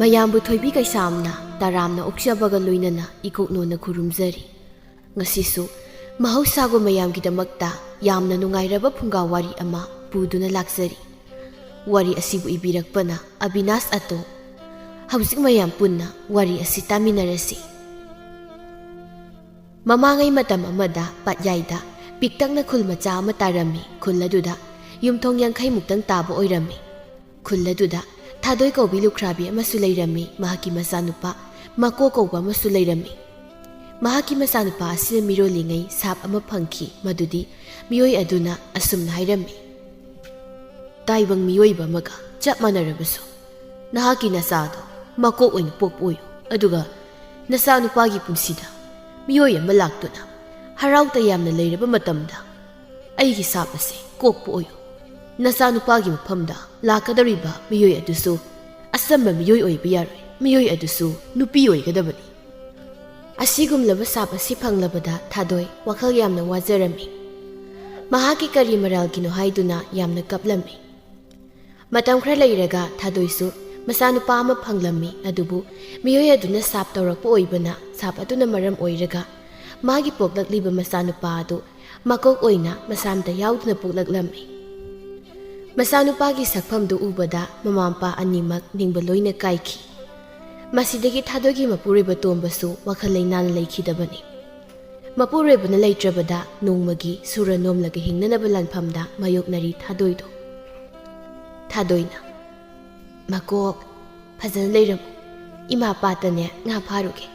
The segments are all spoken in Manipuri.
ꯃꯌꯥꯝꯕꯨ ꯊꯣꯏꯕꯤ ꯀꯩꯁꯥꯝꯅ ꯇꯔꯥꯝꯅ ꯑꯣꯛꯆꯕꯒ ꯂꯣꯏꯅꯅ ꯏꯀꯣꯛꯅꯣꯅ ꯈꯨꯔꯨꯝꯖꯔꯤ꯫ ꯉꯁꯤꯁꯨ ꯃꯍꯧꯁꯥꯒꯨꯝ ꯃꯌꯥꯝꯒꯤꯗꯃꯛꯇ ꯌꯥꯝꯅ ꯅꯨꯡꯉꯥꯏꯔꯕ ꯐꯨꯡꯒꯥ ꯋꯥꯔꯤ ꯑꯃ ꯄꯨꯗꯨꯅ ꯂꯥꯛꯆꯔꯤ꯫ ꯋꯥꯔꯤ ꯑꯁꯤꯕꯨ ꯏꯕꯤꯔꯛꯄꯅ ꯑꯕꯤꯅꯥꯁ ꯑꯇꯣ꯫ ꯍꯧꯖꯤꯛ ꯃꯌꯥꯝ ꯄꯨꯟꯅ ꯋꯥꯔꯤ ꯑꯁꯤ ꯇꯥꯃꯤꯟꯅꯔꯁꯤ꯫ ꯃꯃꯥꯡꯉꯩ ꯃꯇꯝ ꯑꯃꯗ ꯄꯥꯠꯌꯥꯏꯗ ꯄꯤꯛꯇꯛꯅ ꯈꯨꯜ ꯃꯆꯥ ꯑꯃ ꯇꯥꯔꯝꯃꯤ꯫ ꯈꯨꯜ ꯑꯗꯨꯗ ꯌꯨꯝꯊꯣꯡ 50ꯃꯨꯛꯇꯪ ꯇꯥꯕ ꯑꯣꯏꯔꯝꯃꯤ꯫ ꯈꯨꯜ ꯑꯗꯨꯗ ꯊꯥꯗꯣꯏ ꯀꯧꯕꯤ ꯂꯨꯈ꯭ꯔꯥꯕꯤ ꯑꯃꯁꯨ ꯂꯩꯔꯝꯃꯤ꯫ ꯃꯍꯥꯛꯀꯤ ꯃꯆꯥꯅꯨꯄꯥ ꯃꯀꯣ ꯀꯧꯕ ꯑꯃꯁꯨ ꯂꯩꯔꯝꯃꯤ꯫ ꯃꯍꯥꯛꯀꯤ ꯃꯆꯥꯅꯨꯄꯥ ꯑꯁꯤꯅ ꯃꯤꯔꯣꯜꯂꯤꯉꯩ ꯁꯥꯞ ꯑꯃ ꯐꯪꯈꯤ꯫ ꯃꯗꯨꯗꯤ ꯃꯤꯑꯣꯏ ꯑꯗꯨꯅ ꯑꯁꯨꯝꯅ ꯍꯥꯏꯔꯝꯃꯤ: ꯇꯥꯏꯕꯪ ꯃꯤꯑꯣꯏꯕ ꯑꯃꯒ ꯆꯞ ꯃꯥꯟꯅꯔꯕꯁꯨ ꯅꯍꯥꯛꯀꯤ ꯅꯆꯥꯗꯣ ꯃꯀꯣꯛ ꯑꯣꯏꯅ ꯄꯣꯛꯄ ꯑꯣꯏꯌꯨ, ꯑꯗꯨꯒ ꯅꯆꯥꯅꯨꯄꯥꯒꯤ ꯄꯨꯟꯁꯤꯗ ꯃꯤꯑꯣꯏ ꯑꯃ ꯂꯥꯛꯇꯨꯅ ꯍꯔꯥꯎ ꯇꯌꯥꯝꯅ ꯂꯩꯔꯕ ꯃꯇꯝꯗ ꯑꯩꯒꯤ ꯁꯥꯞ ꯑꯁꯤ ꯀꯣꯛꯄ ꯑꯣꯏꯌꯨ꯫ ꯅꯆꯥꯅꯨꯄꯥꯒꯤ ꯃꯐꯝꯗ ꯂꯥꯛꯀꯗꯧꯔꯤꯕ ꯃꯤꯑꯣꯏ ꯑꯗꯨꯁꯨ ꯑꯆꯝꯕ ꯃꯤꯑꯣꯏ ꯑꯣꯏꯕ ꯌꯥꯔꯣꯏ, ꯃꯤꯑꯣꯏ ꯑꯗꯨꯁꯨ ꯅꯨꯄꯤ ꯑꯣꯏꯒꯗꯕꯅꯤ꯫ ꯑꯁꯤꯒꯨꯝꯂꯕ ꯁꯥꯞ ꯑꯁꯤ ꯐꯪꯂꯕꯗ ꯊꯥꯗꯣꯏ ꯋꯥꯈꯜ ꯌꯥꯝꯅ ꯋꯥꯖꯔꯝꯃꯤ꯫ ꯃꯍꯥꯛꯀꯤ ꯀꯔꯤ ꯃꯔꯥꯜꯒꯤꯅꯣ ꯍꯥꯏꯗꯨꯅ ꯌꯥꯝꯅ ꯀꯞꯂꯝꯃꯤ꯫ ꯃꯇꯝ ꯈꯔ ꯂꯩꯔꯒ ꯊꯥꯗꯣꯏꯁꯨ ꯃꯆꯥꯅꯨꯄꯥ ꯑꯃ ꯐꯪꯂꯝꯃꯤ꯫ ꯑꯗꯨꯕꯨ ꯃꯤꯑꯣꯏ ꯑꯗꯨꯅ ꯁꯥꯞ ꯇꯧꯔꯛꯄ ꯑꯣꯏꯕꯅ ꯁꯥꯞ ꯑꯗꯨꯅ ꯃꯔꯝ ꯑꯣꯏꯔꯒ ꯃꯥꯒꯤ ꯄꯣꯛꯂꯛꯂꯤꯕ ꯃꯆꯥꯅꯨꯄꯥ ꯑꯗꯨ ꯃꯀꯣꯛ ꯑꯣꯏꯅ ꯃꯁꯥꯝꯇ ꯌꯥꯎꯗꯨꯅ ꯄꯣꯛꯂꯛꯂꯝꯃꯤ꯫ ꯃꯆꯥꯅꯨꯄꯥꯒꯤ ꯁꯛꯐꯝꯗꯨ ꯎꯕꯗ ꯃꯃꯥ ꯃꯄꯥ ꯑꯅꯤꯃꯛ ꯅꯤꯡꯕ ꯂꯣꯏꯅ ꯀꯥꯏꯈꯤ꯫ ꯃꯁꯤꯗꯒꯤ ꯊꯥꯗꯣꯏꯒꯤ ꯃꯄꯨꯔꯣꯏꯕ ꯇꯣꯝꯕꯁꯨ ꯋꯥꯈꯜ ꯂꯩꯅꯥꯅ ꯂꯩꯈꯤꯗꯕꯅꯤ꯫ ꯃꯄꯨꯔꯣꯏꯕꯅ ꯂꯩꯇ꯭ꯔꯕꯗ ꯅꯣꯡꯃꯒꯤ ꯁꯨꯔ ꯅꯣꯝꯂꯒ ꯍꯤꯡꯅꯅꯕ ꯂꯥꯟꯐꯝꯗ ꯃꯥꯌꯣꯛꯅꯔꯤ ꯊꯥꯗꯣꯏꯗꯣ꯫ ꯊꯥꯗꯣꯏꯅ: ꯃꯀꯣꯛ, ꯐꯖꯅ ꯂꯩꯔꯝꯃꯨ, ꯏꯃꯥ ꯄꯥꯠꯇꯅꯦ ꯉꯥ ꯐꯥꯔꯨꯒꯦ,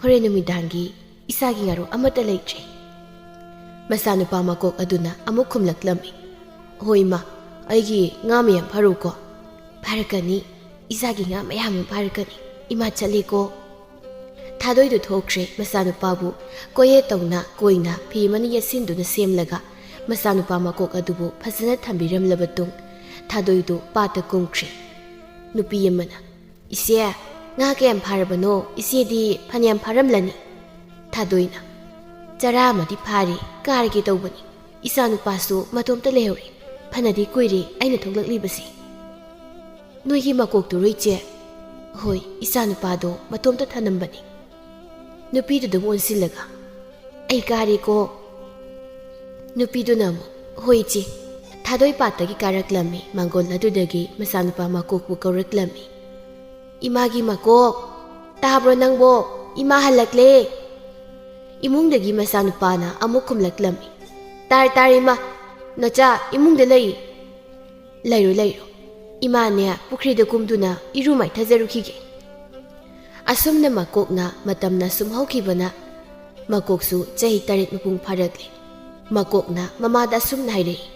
ꯍꯣꯔꯦꯟ ꯅꯨꯃꯤꯗꯥꯡꯒꯤ ꯏꯆꯥꯒꯤ ꯉꯥꯔꯣꯛ ꯑꯃꯠꯇ ꯂꯩꯇ꯭ꯔꯦ꯫ ꯃꯆꯥꯅꯨꯄꯥ ꯃꯀꯣꯛ ꯑꯗꯨꯅ ꯑꯃꯨꯛ ꯈꯨꯝꯂꯛꯂꯝꯃꯤ: ꯍꯣꯏ ꯏꯃꯥ, ꯑꯩꯒꯤ ꯉꯥ ꯃꯌꯥꯝ ꯐꯥꯔꯨꯀꯣ꯫ ꯐꯥꯔꯛꯀꯅꯤ, ꯏꯆꯥꯒꯤ ꯉꯥ ꯃꯌꯥꯝ ꯑꯃ ꯐꯥꯔꯛꯀꯅꯤ, ꯏꯃꯥ ꯆꯠꯂꯦꯀꯣ꯫ ꯊꯥꯗꯣꯏꯗꯨ ꯊꯣꯛꯈ꯭ꯔꯦ꯫ ꯃꯆꯥꯅꯨꯄꯥꯕꯨ ꯀꯣꯌꯦꯠ ꯇꯧꯅ ꯀꯣꯏꯅ ꯐꯤ ꯑꯃꯅ ꯌꯦꯠꯁꯤꯟꯗꯨꯅ ꯁꯦꯝꯂꯒ ꯃꯆꯥꯅꯨꯄꯥ ꯃꯀꯣꯛ ꯑꯗꯨꯕꯨ ꯐꯖꯅ ꯊꯝꯕꯤꯔꯝꯂꯕ ꯇꯨꯡ ꯊꯥꯗꯣꯏꯗꯨ ꯄꯥꯠꯇ ꯀꯨꯝꯈ꯭ꯔꯦ꯫ ꯅꯨꯄꯤ ꯑꯃꯅ: ꯏꯆꯦ, ꯉꯥ ꯀꯌꯥꯝ ꯐꯥꯔꯕꯅꯣ? ꯏꯆꯦꯗꯤ ꯐꯅꯌꯥꯝ ꯐꯥꯔꯝꯂꯅꯤ꯫ ꯊꯥꯗꯣꯏꯅ: ꯆꯔꯥ ꯑꯃꯗꯤ ꯐꯥꯔꯤ, ꯀꯥꯔꯒꯦ ꯇꯧꯕꯅꯤ, ꯏꯆꯥꯅꯨꯄꯥꯁꯨ ꯃꯇꯣꯝꯇ ꯂꯩꯍꯧꯔꯦ, ꯐꯅꯗꯤ ꯀꯨꯏꯔꯦ ꯑꯩꯅ ꯊꯣꯛꯂꯛꯂꯤꯕꯁꯤ꯫ ꯅꯣꯏꯒꯤ ꯃꯀꯣꯛꯇꯨꯔꯣ ꯏꯆꯦ? ꯍꯣꯏ, ꯏꯆꯥꯅꯨꯄꯥꯗꯣ ꯃꯇꯣꯝꯇ ꯊꯅꯝꯕꯅꯤ꯫ ꯅꯨꯄꯤꯗꯨꯗ ꯑꯣꯟꯁꯤꯜꯂꯒ: ꯑꯩ ꯀꯥꯔꯦꯀꯣ꯫ ꯅꯨꯄꯤꯗꯨꯅ ꯑꯃꯨꯛ: ꯍꯣꯏ ꯏꯆꯦ꯫ ꯊꯥꯗꯣꯏ ꯄꯥꯠꯇꯒꯤ ꯀꯥꯔꯛꯂꯝꯃꯤ꯫ ꯃꯥꯡꯒꯣꯜ ꯑꯗꯨꯗꯒꯤ ꯃꯆꯥꯅꯨꯄꯥ ꯃꯀꯣꯛꯄꯨ ꯀꯧꯔꯛꯂꯝꯃꯤ: ꯏꯃꯥꯒꯤ ꯃꯀꯣꯛ, ꯇꯥꯕ꯭ꯔꯣ ꯅꯪꯕꯣ? ꯏꯃꯥ ꯍꯜꯂꯛꯂꯦ꯫ ꯏꯃꯨꯡꯗꯒꯤ ꯃꯆꯥꯅꯨꯄꯥꯅ ꯑꯃꯨꯛ ꯈꯨꯝꯂꯛꯂꯝꯃꯤ: ꯇꯥꯔꯦ ꯇꯥꯔꯦ ꯏꯃꯥ, ꯅꯆꯥ ꯏꯃꯨꯡꯗ ꯂꯩ꯫ ꯂꯩꯔꯣ ꯂꯩꯔꯣ, ꯏꯃꯥꯅꯦ ꯄꯨꯈ꯭ꯔꯤꯗ ꯀꯨꯝꯗꯨꯅ ꯏꯔꯨ ꯃꯥꯏꯊꯖꯔꯨꯈꯤꯒꯦ꯫ ꯑꯁꯨꯝꯅ ꯃꯀꯣꯛꯅ ꯃꯇꯝꯅ ꯁꯨꯝ ꯍꯧꯈꯤꯕꯅ ꯃꯀꯣꯛꯁꯨ ꯆꯍꯤ 8 ꯃꯄꯨꯡ ꯐꯥꯔꯛꯂꯦ꯫ ꯃꯀꯣꯛꯅ ꯃꯃꯥꯗ ꯑꯁꯨꯝꯅ ꯍꯥꯏꯔꯛꯏ: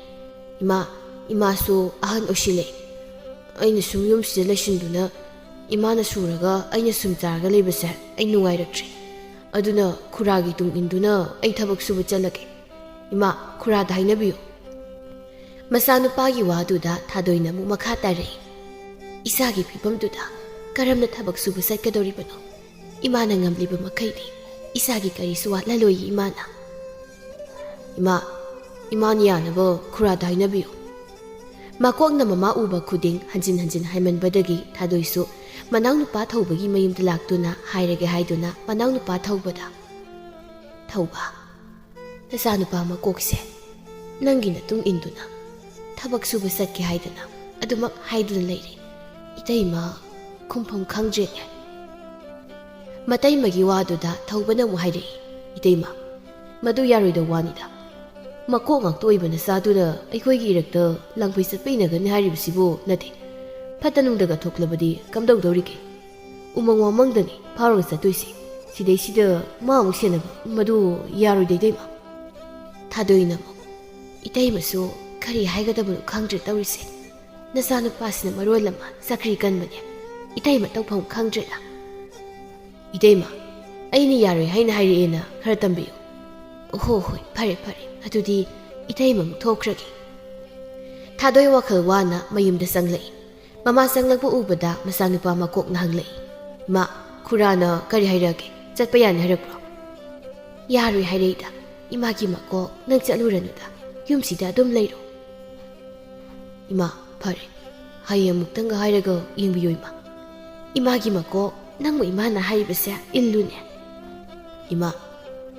ꯏꯃꯥ, ꯏꯃꯥꯁꯨ ꯑꯍꯟ ꯑꯣꯏꯁꯤꯜꯂꯛꯑꯦ, ꯑꯩꯅ ꯁꯨꯝ ꯌꯨꯝꯁꯤꯗ ꯂꯩꯁꯤꯟꯗꯨꯅ ꯏꯃꯥꯅ ꯁꯨꯔꯒ ꯑꯩꯅ ꯁꯨꯝ ꯆꯥꯔꯒ ꯂꯩꯕꯁꯦ ꯑꯩ ꯅꯨꯡꯉꯥꯏꯔꯛꯇ꯭ꯔꯦ꯫ ꯑꯗꯨꯅ ꯈꯨꯔꯥꯒꯤ ꯇꯨꯡ ꯏꯟꯗꯨꯅ ꯑꯩ ꯊꯕꯛ ꯁꯨꯕ ꯆꯠꯂꯒꯦ꯫ ꯏꯃꯥ, ꯈꯨꯔꯥꯗ ꯍꯥꯏꯅꯕꯤꯌꯨ꯫ ꯃꯆꯥꯅꯨꯄꯥꯒꯤ ꯋꯥꯗꯨꯗ ꯊꯥꯗꯣꯏꯅ ꯑꯃꯨꯛ ꯃꯈꯥ ꯇꯥꯔꯛꯏ: ꯏꯆꯥꯒꯤ ꯐꯤꯕꯝꯗꯨꯗ ꯀꯔꯝꯅ ꯊꯕꯛ ꯁꯨꯕ ꯆꯠꯀꯗꯧꯔꯤꯕꯅꯣ? ꯏꯃꯥꯅ ꯉꯝꯂꯤꯕ ꯃꯈꯩꯗꯤ ꯏꯆꯥꯒꯤ ꯀꯔꯤꯁꯨ ꯋꯥꯠꯍꯜꯂꯣꯏꯌꯦ ꯏꯃꯥꯅ꯫ ꯏꯃꯥ, ꯏꯃꯥꯅ ꯌꯥꯅꯕ ꯈꯨꯔꯥꯗ ꯍꯥꯏꯅꯕꯤꯌꯨ꯫ ꯃꯀꯣꯛꯅ ꯃꯃꯥ ꯎꯕ ꯈꯨꯗꯤꯡ ꯍꯟꯖꯤꯟ ꯍꯟꯖꯤꯟ ꯍꯥꯏꯃꯟꯕꯗꯒꯤ ꯊꯥꯗꯣꯏꯁꯨ ꯃꯅꯥꯎꯅꯨꯄꯥ ꯊꯧꯕꯒꯤ ꯃꯌꯨꯝꯗ ꯂꯥꯛꯇꯨꯅ ꯍꯥꯏꯔꯒꯦ ꯍꯥꯏꯗꯨꯅ ꯃꯅꯥꯎꯅꯨꯄꯥ ꯊꯧꯕꯗ: ꯊꯧꯕ, ꯅꯆꯥꯅꯨꯄꯥ ꯃꯀꯣꯛꯁꯦ ꯅꯪꯒꯤ ꯃꯇꯨꯡ ꯏꯟꯗꯨꯅ ꯊꯕꯛ ꯁꯨꯕ ꯆꯠꯀꯦ ꯍꯥꯏꯗꯅ ꯑꯗꯨꯃꯛ ꯍꯥꯏꯗꯨꯅ ꯂꯩꯔꯦ, ꯏꯇꯩꯃ ꯈꯨꯝꯐꯝ ꯈꯪꯗ꯭ꯔꯦꯅꯦ꯫ ꯃꯇꯩꯃꯒꯤ ꯋꯥꯗꯨꯗ ꯊꯧꯕꯅ ꯑꯃꯨꯛ ꯍꯥꯏꯔꯛꯏ: ꯏꯇꯩꯃ, ꯃꯗꯨ ꯌꯥꯔꯣꯏꯗꯧ ꯋꯥꯅꯤꯗ꯫ ꯃꯀꯣꯛ ꯉꯥꯛꯇ ꯑꯣꯏꯕ ꯅꯆꯥꯗꯨꯅ ꯑꯩꯈꯣꯏꯒꯤ ꯏꯔꯛꯇ ꯂꯥꯡꯐꯩ ꯆꯠꯄ ꯏꯟꯅꯒꯅꯤ ꯍꯥꯏꯔꯤꯕꯁꯤꯕꯨ ꯅꯠꯇꯦ, ꯐꯠꯇ ꯅꯨꯡꯗꯒ ꯊꯣꯛꯂꯕꯗꯤ ꯀꯝꯗꯧꯗꯧꯔꯤꯒꯦ? ꯎꯃꯪ ꯋꯥꯃꯪꯗꯅꯤ ꯐꯥꯎꯔꯒ ꯆꯠꯇꯣꯏꯁꯦ, ꯁꯤꯗꯩꯁꯤꯗ ꯃꯥ ꯑꯃꯨꯛ ꯁꯦꯟꯅꯕ, ꯃꯗꯨ ꯌꯥꯔꯣꯏꯗ ꯏꯇꯩꯃ꯫ ꯊꯥꯗꯣꯏꯅ ꯑꯃꯨꯛ: ꯏꯇꯩꯃꯁꯨ ꯀꯔꯤ ꯍꯥꯏꯒꯗꯕꯅꯣ ꯈꯪꯗ꯭ꯔꯦ ꯇꯧꯔꯤꯁꯦ, ꯅꯆꯥꯅꯨꯄꯥꯁꯤꯅ ꯃꯔꯣꯜ ꯑꯃ ꯆꯀ꯭ꯔꯤ ꯀꯟꯕꯅꯦ, ꯏꯇꯩꯃ ꯇꯧꯐꯝ ꯈꯪꯗ꯭ꯔꯦꯗ꯫ ꯏꯇꯩꯃ, ꯑꯩꯅ ꯌꯥꯔꯣꯏ ꯍꯥꯏꯅ ꯍꯥꯏꯔꯛꯑꯦꯅ ꯈꯔ ꯇꯝꯕꯤꯌꯨ꯫ ꯍꯣ ꯍꯣꯏ, ꯐꯔꯦ ꯐꯔꯦ, ꯑꯗꯨꯗꯤ ꯏꯇꯩꯃ ꯑꯃꯨꯛ ꯊꯣꯛꯈ꯭ꯔꯒꯦ꯫ ꯊꯥꯗꯣꯏ ꯋꯥꯈꯜ ꯋꯥꯅ ꯃꯌꯨꯝꯗ ꯆꯪꯂꯛꯏ꯫ ꯃꯃꯥ ꯆꯪꯂꯛꯄ ꯎꯕꯗ ꯃꯆꯥꯅꯨꯄꯥ ꯃꯀꯣꯛꯅ ꯍꯪꯂꯛꯏ: ꯏꯃꯥ, ꯈꯨꯔꯥꯅ ꯀꯔꯤ ꯍꯥꯏꯔꯛꯑꯒꯦ? ꯆꯠꯄ ꯌꯥꯅꯤ ꯍꯥꯏꯔꯛꯄ꯭ꯔꯣ? ꯌꯥꯔꯣꯏ ꯍꯥꯏꯔꯛꯏꯗ, ꯏꯃꯥꯒꯤ ꯃꯀꯣꯛ, ꯅꯪ ꯆꯠꯂꯨꯔꯅꯨꯗ, ꯌꯨꯝꯁꯤꯗ ꯑꯗꯨꯝ ꯂꯩꯔꯣ꯫ ꯏꯃꯥ, ꯐꯔꯦ, ꯍꯌꯦꯡ ꯑꯃꯨꯛꯇꯪꯒ ꯍꯥꯏꯔꯒ ꯌꯦꯡꯕꯤꯌꯨ ꯏꯃꯥ꯫ Imagi makok nangmu imana haibase illune. Ima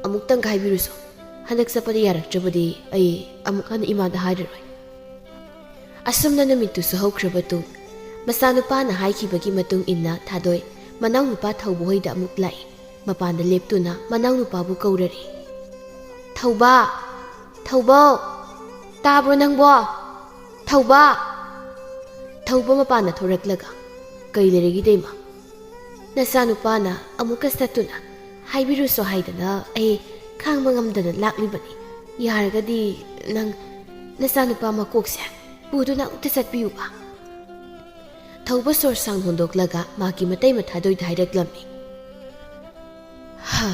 amuktang kaibiruso. Handak sapadi yaraktrabadi ai amuk hana imada hairaroi. Asumna namitu su haukrabatu. Masanupana haikibagi matung inna thadoi manau nupa thaubu hoida amuk lai. Mapanda leptuna manau nupabu kaurari. Thauba! Thauba! Tabro nangbo! Thauba! Thauba mapana thoraklaga. Kay leregi dema. Nasanupana amuka statuna. Haibiruso haidana ay khang mangamdana laklibani. Yaragadi nang nasanupa makokse. Buduna utasat biuba. Thauba sor sang hondoklaga maki matay mathadoi dhairaklammi. Ha!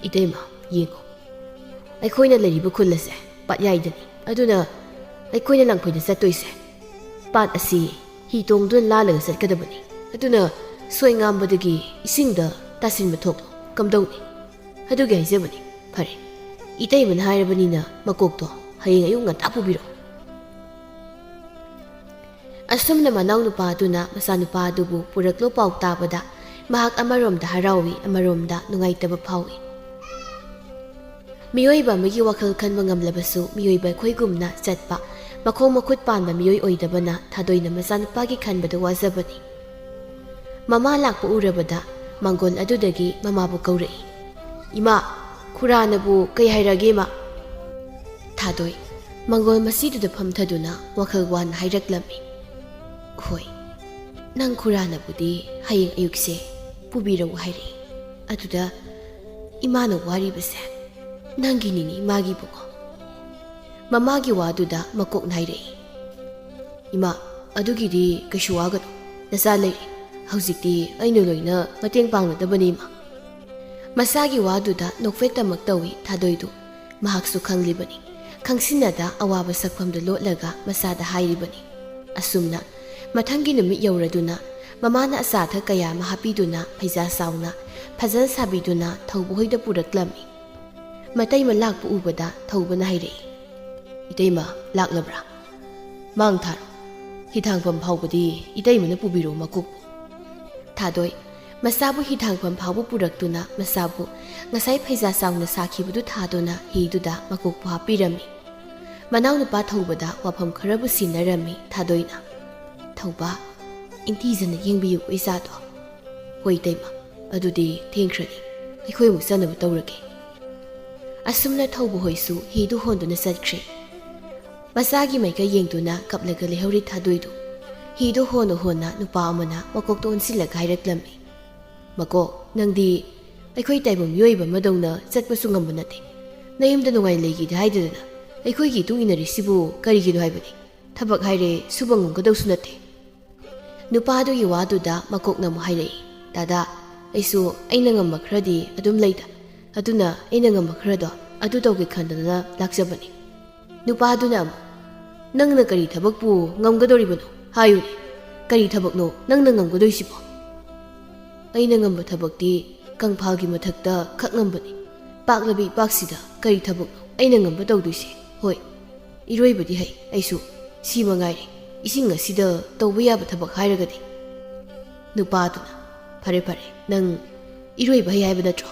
Itema, yengo. Aikoina leribu khulase, pat yaidani. Aduna, aikoina langkoina satoise. Pat asi, hitong dun lalaga satkadabani. Aduna, soy ngambadagi isingda tasin mathoklo, kamdawni. Adugi haizabani, pare. Itaiman hairabanina makokto, hayeng ayung ngata pubiro. Asumna manaw nupa aduna masanupa adubu puraklo pau tabada mahak amaromda harawi amaromda nungaitaba phawi. Miyoiba magi wakal khanba ngamlabasu miyoiba khoigumna chatpa makhong makhut panba miyoi oidabana thadoina masanupagi khanbada wazabani. Mama lakpa urabada mangol adudagi mamabu kaurai. Ima khuranabu kai hairage ma. Thadoi mangol masiduda phamthaduna wakal wan hairaklammi. Hoi, nang khurana budi hayeng ayukse pubiraw hairi. Aduda imana wari base nangi nini magi buko. Mamagi waduda makok nairei. Ima adugidi kashuwagano nasa leiri. Hauzikti aino loina mateng pangnadabani ma. Masagi waduda nokfeta maktawi thadoidu mahaksu khanglibani. Khangsinada awaba sakpamda lotlaga masada hairibani. Asumna Mathangi numit yauraduna, mamana asatha kaya mahapiduna, phaisa sauna, phazan sabiduna, thaubuhoida puraklami. Matay malakpu ubada, thaubana hairei. Itaima, laklabra. Mang tharo. Hithangpam phaubadi, itaimana pubiro makukpu. Thadoi, masabu hithangpam phaubu puraktuna, masabu, ngasai phaisa sauna sakhibudu thadona, hiduda makukpu hapirami. Manaw nupa thaubada, wapam kharabu sinarami, thadoina. Thauba, intizana yengbiyu isado. Hoi taima, adudi thengkrani. Aikhoi mu sanabu taurage. Asumna thaubu hoisu hidu honduna satkre. Masagi maika yengduna kaplaga lehauri thadoidu. Hidu hona nupa amana makokto onsilaga hairaklammi. Makok, nangdi aikhoi taibam yoiba madongna chatpasu ngamba nate. Nayumda nungai leigida haidadana. Aikhoi gi tung inarisibu karigido haibani. Thabak haire subangum kadausu nate. Nupado yuwaduda makok namu hairei. Dada, aisu aina ngamba khradi adum leida. Aduna aina ngamba khrado adu tawge khandana laksabani. Nupaduna amu nangna kari thabakpu ngamgadoribano hayuni. Kari thabakno nangna ngamgadoisibo. Aina ngamba thabakti kangphagi mathakta khak ngambani. Paklabi paksida kari thabakno aina ngamba tawduisi. Hoi, iroibadi hai aisu sima ngairi. Ising asida tawba yaba thabak hairagadi. Nupaduna, pare nang iroiba hayaiba natro.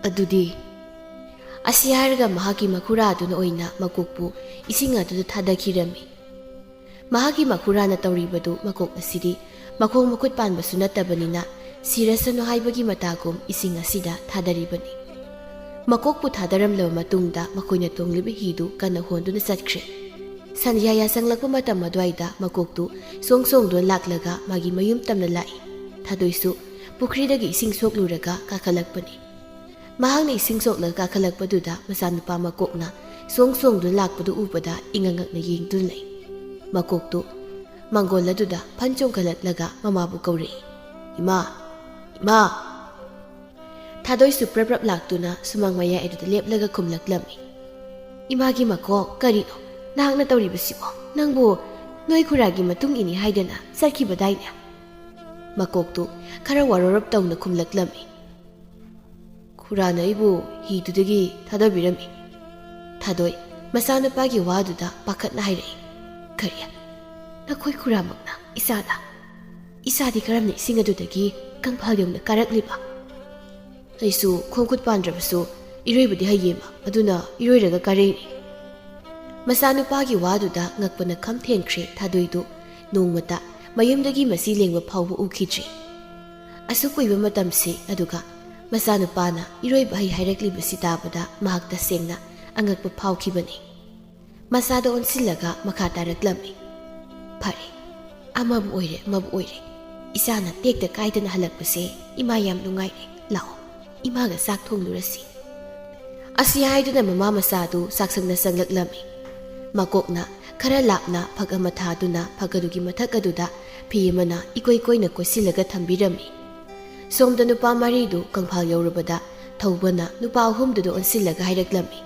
Adudi asi hairaga mahaki makhura aduna oina makokpu ising aduda thadakhirami. Mahaki makhura na tawribadu makok asidi makhong makut panbasu natabanina sirasano haibagi matagum ising asida thadaribani. Makokpu thadaramlaba matungda makoina tongliba hidu kana honduna satkre. Sanjaya sanglakpa matam adwaida makoktu song don laklaga magi mayum tamna lai. Thadoisu pukridagi ising sokluraga kakhalakpani. Mahangna ising soklaga kakhalakpaduda masanupa makokna song don lakpadu ubada ingangakna yengdun lai. Makoktu manggoladuda panchong kalatlaga mamabu kaurei. Ima, ima. Thadoisu praprap laktuna sumangmaya eduda leplaga kumlaklami. Imagi makok karino. Nahangna tawribasibo nangbo noi khuragi matung ini haidana sarkhibadaina. Makoktu khara warorap tawna khumlaklami. Khurana ibu hidudagi thadabirami. Thadoi masanapagi waduda pakhatna hairei. Kariya nakhoi khuramakna isada. ꯏꯁꯥꯗꯤ ꯀꯔꯝꯅ ꯏꯁꯤꯡ ꯑꯗꯨꯗꯒꯤ ꯀꯪꯐꯥꯜ ꯌꯧꯅ ꯀꯥꯔꯛꯂꯤꯕ? ꯑꯩꯁꯨ ꯈꯣꯡꯈꯨꯠ ꯄꯥꯟꯗ꯭ꯔꯕꯁꯨ ꯏꯔꯣꯏꯕꯗꯤ ꯍꯩꯌꯦꯕ, ꯑꯗꯨꯅ ꯏꯔꯣꯏꯔꯒ ꯀꯥꯔꯛꯏꯅꯤ꯫ ꯃꯆꯥꯅꯨꯄꯥꯒꯤ ꯋꯥꯗꯨꯗ ꯉꯛꯄꯅ ꯈꯝ ꯊꯦꯡꯈ꯭ꯔꯦ ꯊꯥꯗꯣꯏꯗꯨ ꯅꯣꯡꯃꯇ ꯃꯌꯨꯝꯗꯒꯤ ꯃꯁꯤ ꯂꯦꯡꯕ ꯐꯥꯎꯕ ꯎꯈꯤꯗ꯭ꯔꯤ꯫ ꯑꯁꯨꯛ ꯀꯨꯏꯕ ꯃꯇꯝꯁꯤ ꯑꯗꯨꯒ ꯃꯆꯥꯅꯨꯄꯥꯅ ꯏꯔꯣꯏꯕ ꯍꯩ ꯍꯥꯏꯔꯛꯂꯤꯕꯁꯤ ꯇꯥꯕꯗ ꯃꯍꯥꯛ ꯇꯁꯦꯡꯅ ꯑꯉꯛꯄ ꯐꯥꯎꯈꯤꯕꯅꯤ꯫ ꯃꯁꯥꯗ ꯑꯣꯟꯁꯤꯜꯂꯒ ꯃꯈꯥ ꯇꯥꯔꯛꯂꯝꯃꯤ꯫ ꯐꯔꯦ, ꯑꯃꯕꯨ ꯑꯣꯏꯔꯦ ꯑꯃꯕꯨ ꯑꯣꯏꯔꯦ, ꯏꯆꯥꯅ ꯇꯦꯛꯇ ꯀꯥꯏꯗꯅ ꯍꯜꯂꯛꯄꯁꯦ ꯏꯃꯥ ꯌꯥꯝ ꯅꯨꯡꯉꯥꯏꯔꯦ꯫ ꯂꯥꯛꯑꯣ, ꯏꯃꯥꯒ ꯆꯥꯛ ꯊꯣꯡꯂꯨꯔꯁꯤ꯫ ꯑꯁꯤ ꯍꯥꯏꯗꯨꯅ ꯃꯃꯥ ꯃꯆꯥꯗꯨ ꯆꯥꯛꯁꯪꯗ ꯆꯪꯂꯛꯂꯝꯃꯤ꯫ ꯃꯀꯣꯛꯅ ꯈꯔ ꯂꯥꯞꯅ ꯐꯛ ꯑꯃ ꯊꯥꯗꯨꯅ ꯐꯛ ꯑꯗꯨꯒꯤ ꯃꯊꯛ ꯑꯗꯨꯗ ꯐꯤ ꯑꯃꯅ ꯏꯀꯣꯏ ꯀꯣꯏꯅ ꯀꯣꯏꯁꯤꯜꯂꯒ ꯊꯝꯕꯤꯔꯝꯃꯤ꯫ ꯁꯣꯝꯗ ꯅꯨꯄꯥ ꯃꯔꯤꯗꯨ ꯀꯪꯐꯥꯜ ꯌꯧꯔꯕꯗ ꯊꯧꯕꯅ ꯅꯨꯄꯥ ꯑꯍꯨꯝꯗꯨꯗ ꯑꯣꯟꯁꯤꯜꯂꯒ ꯍꯥꯏꯔꯛꯂꯝꯃꯤ꯫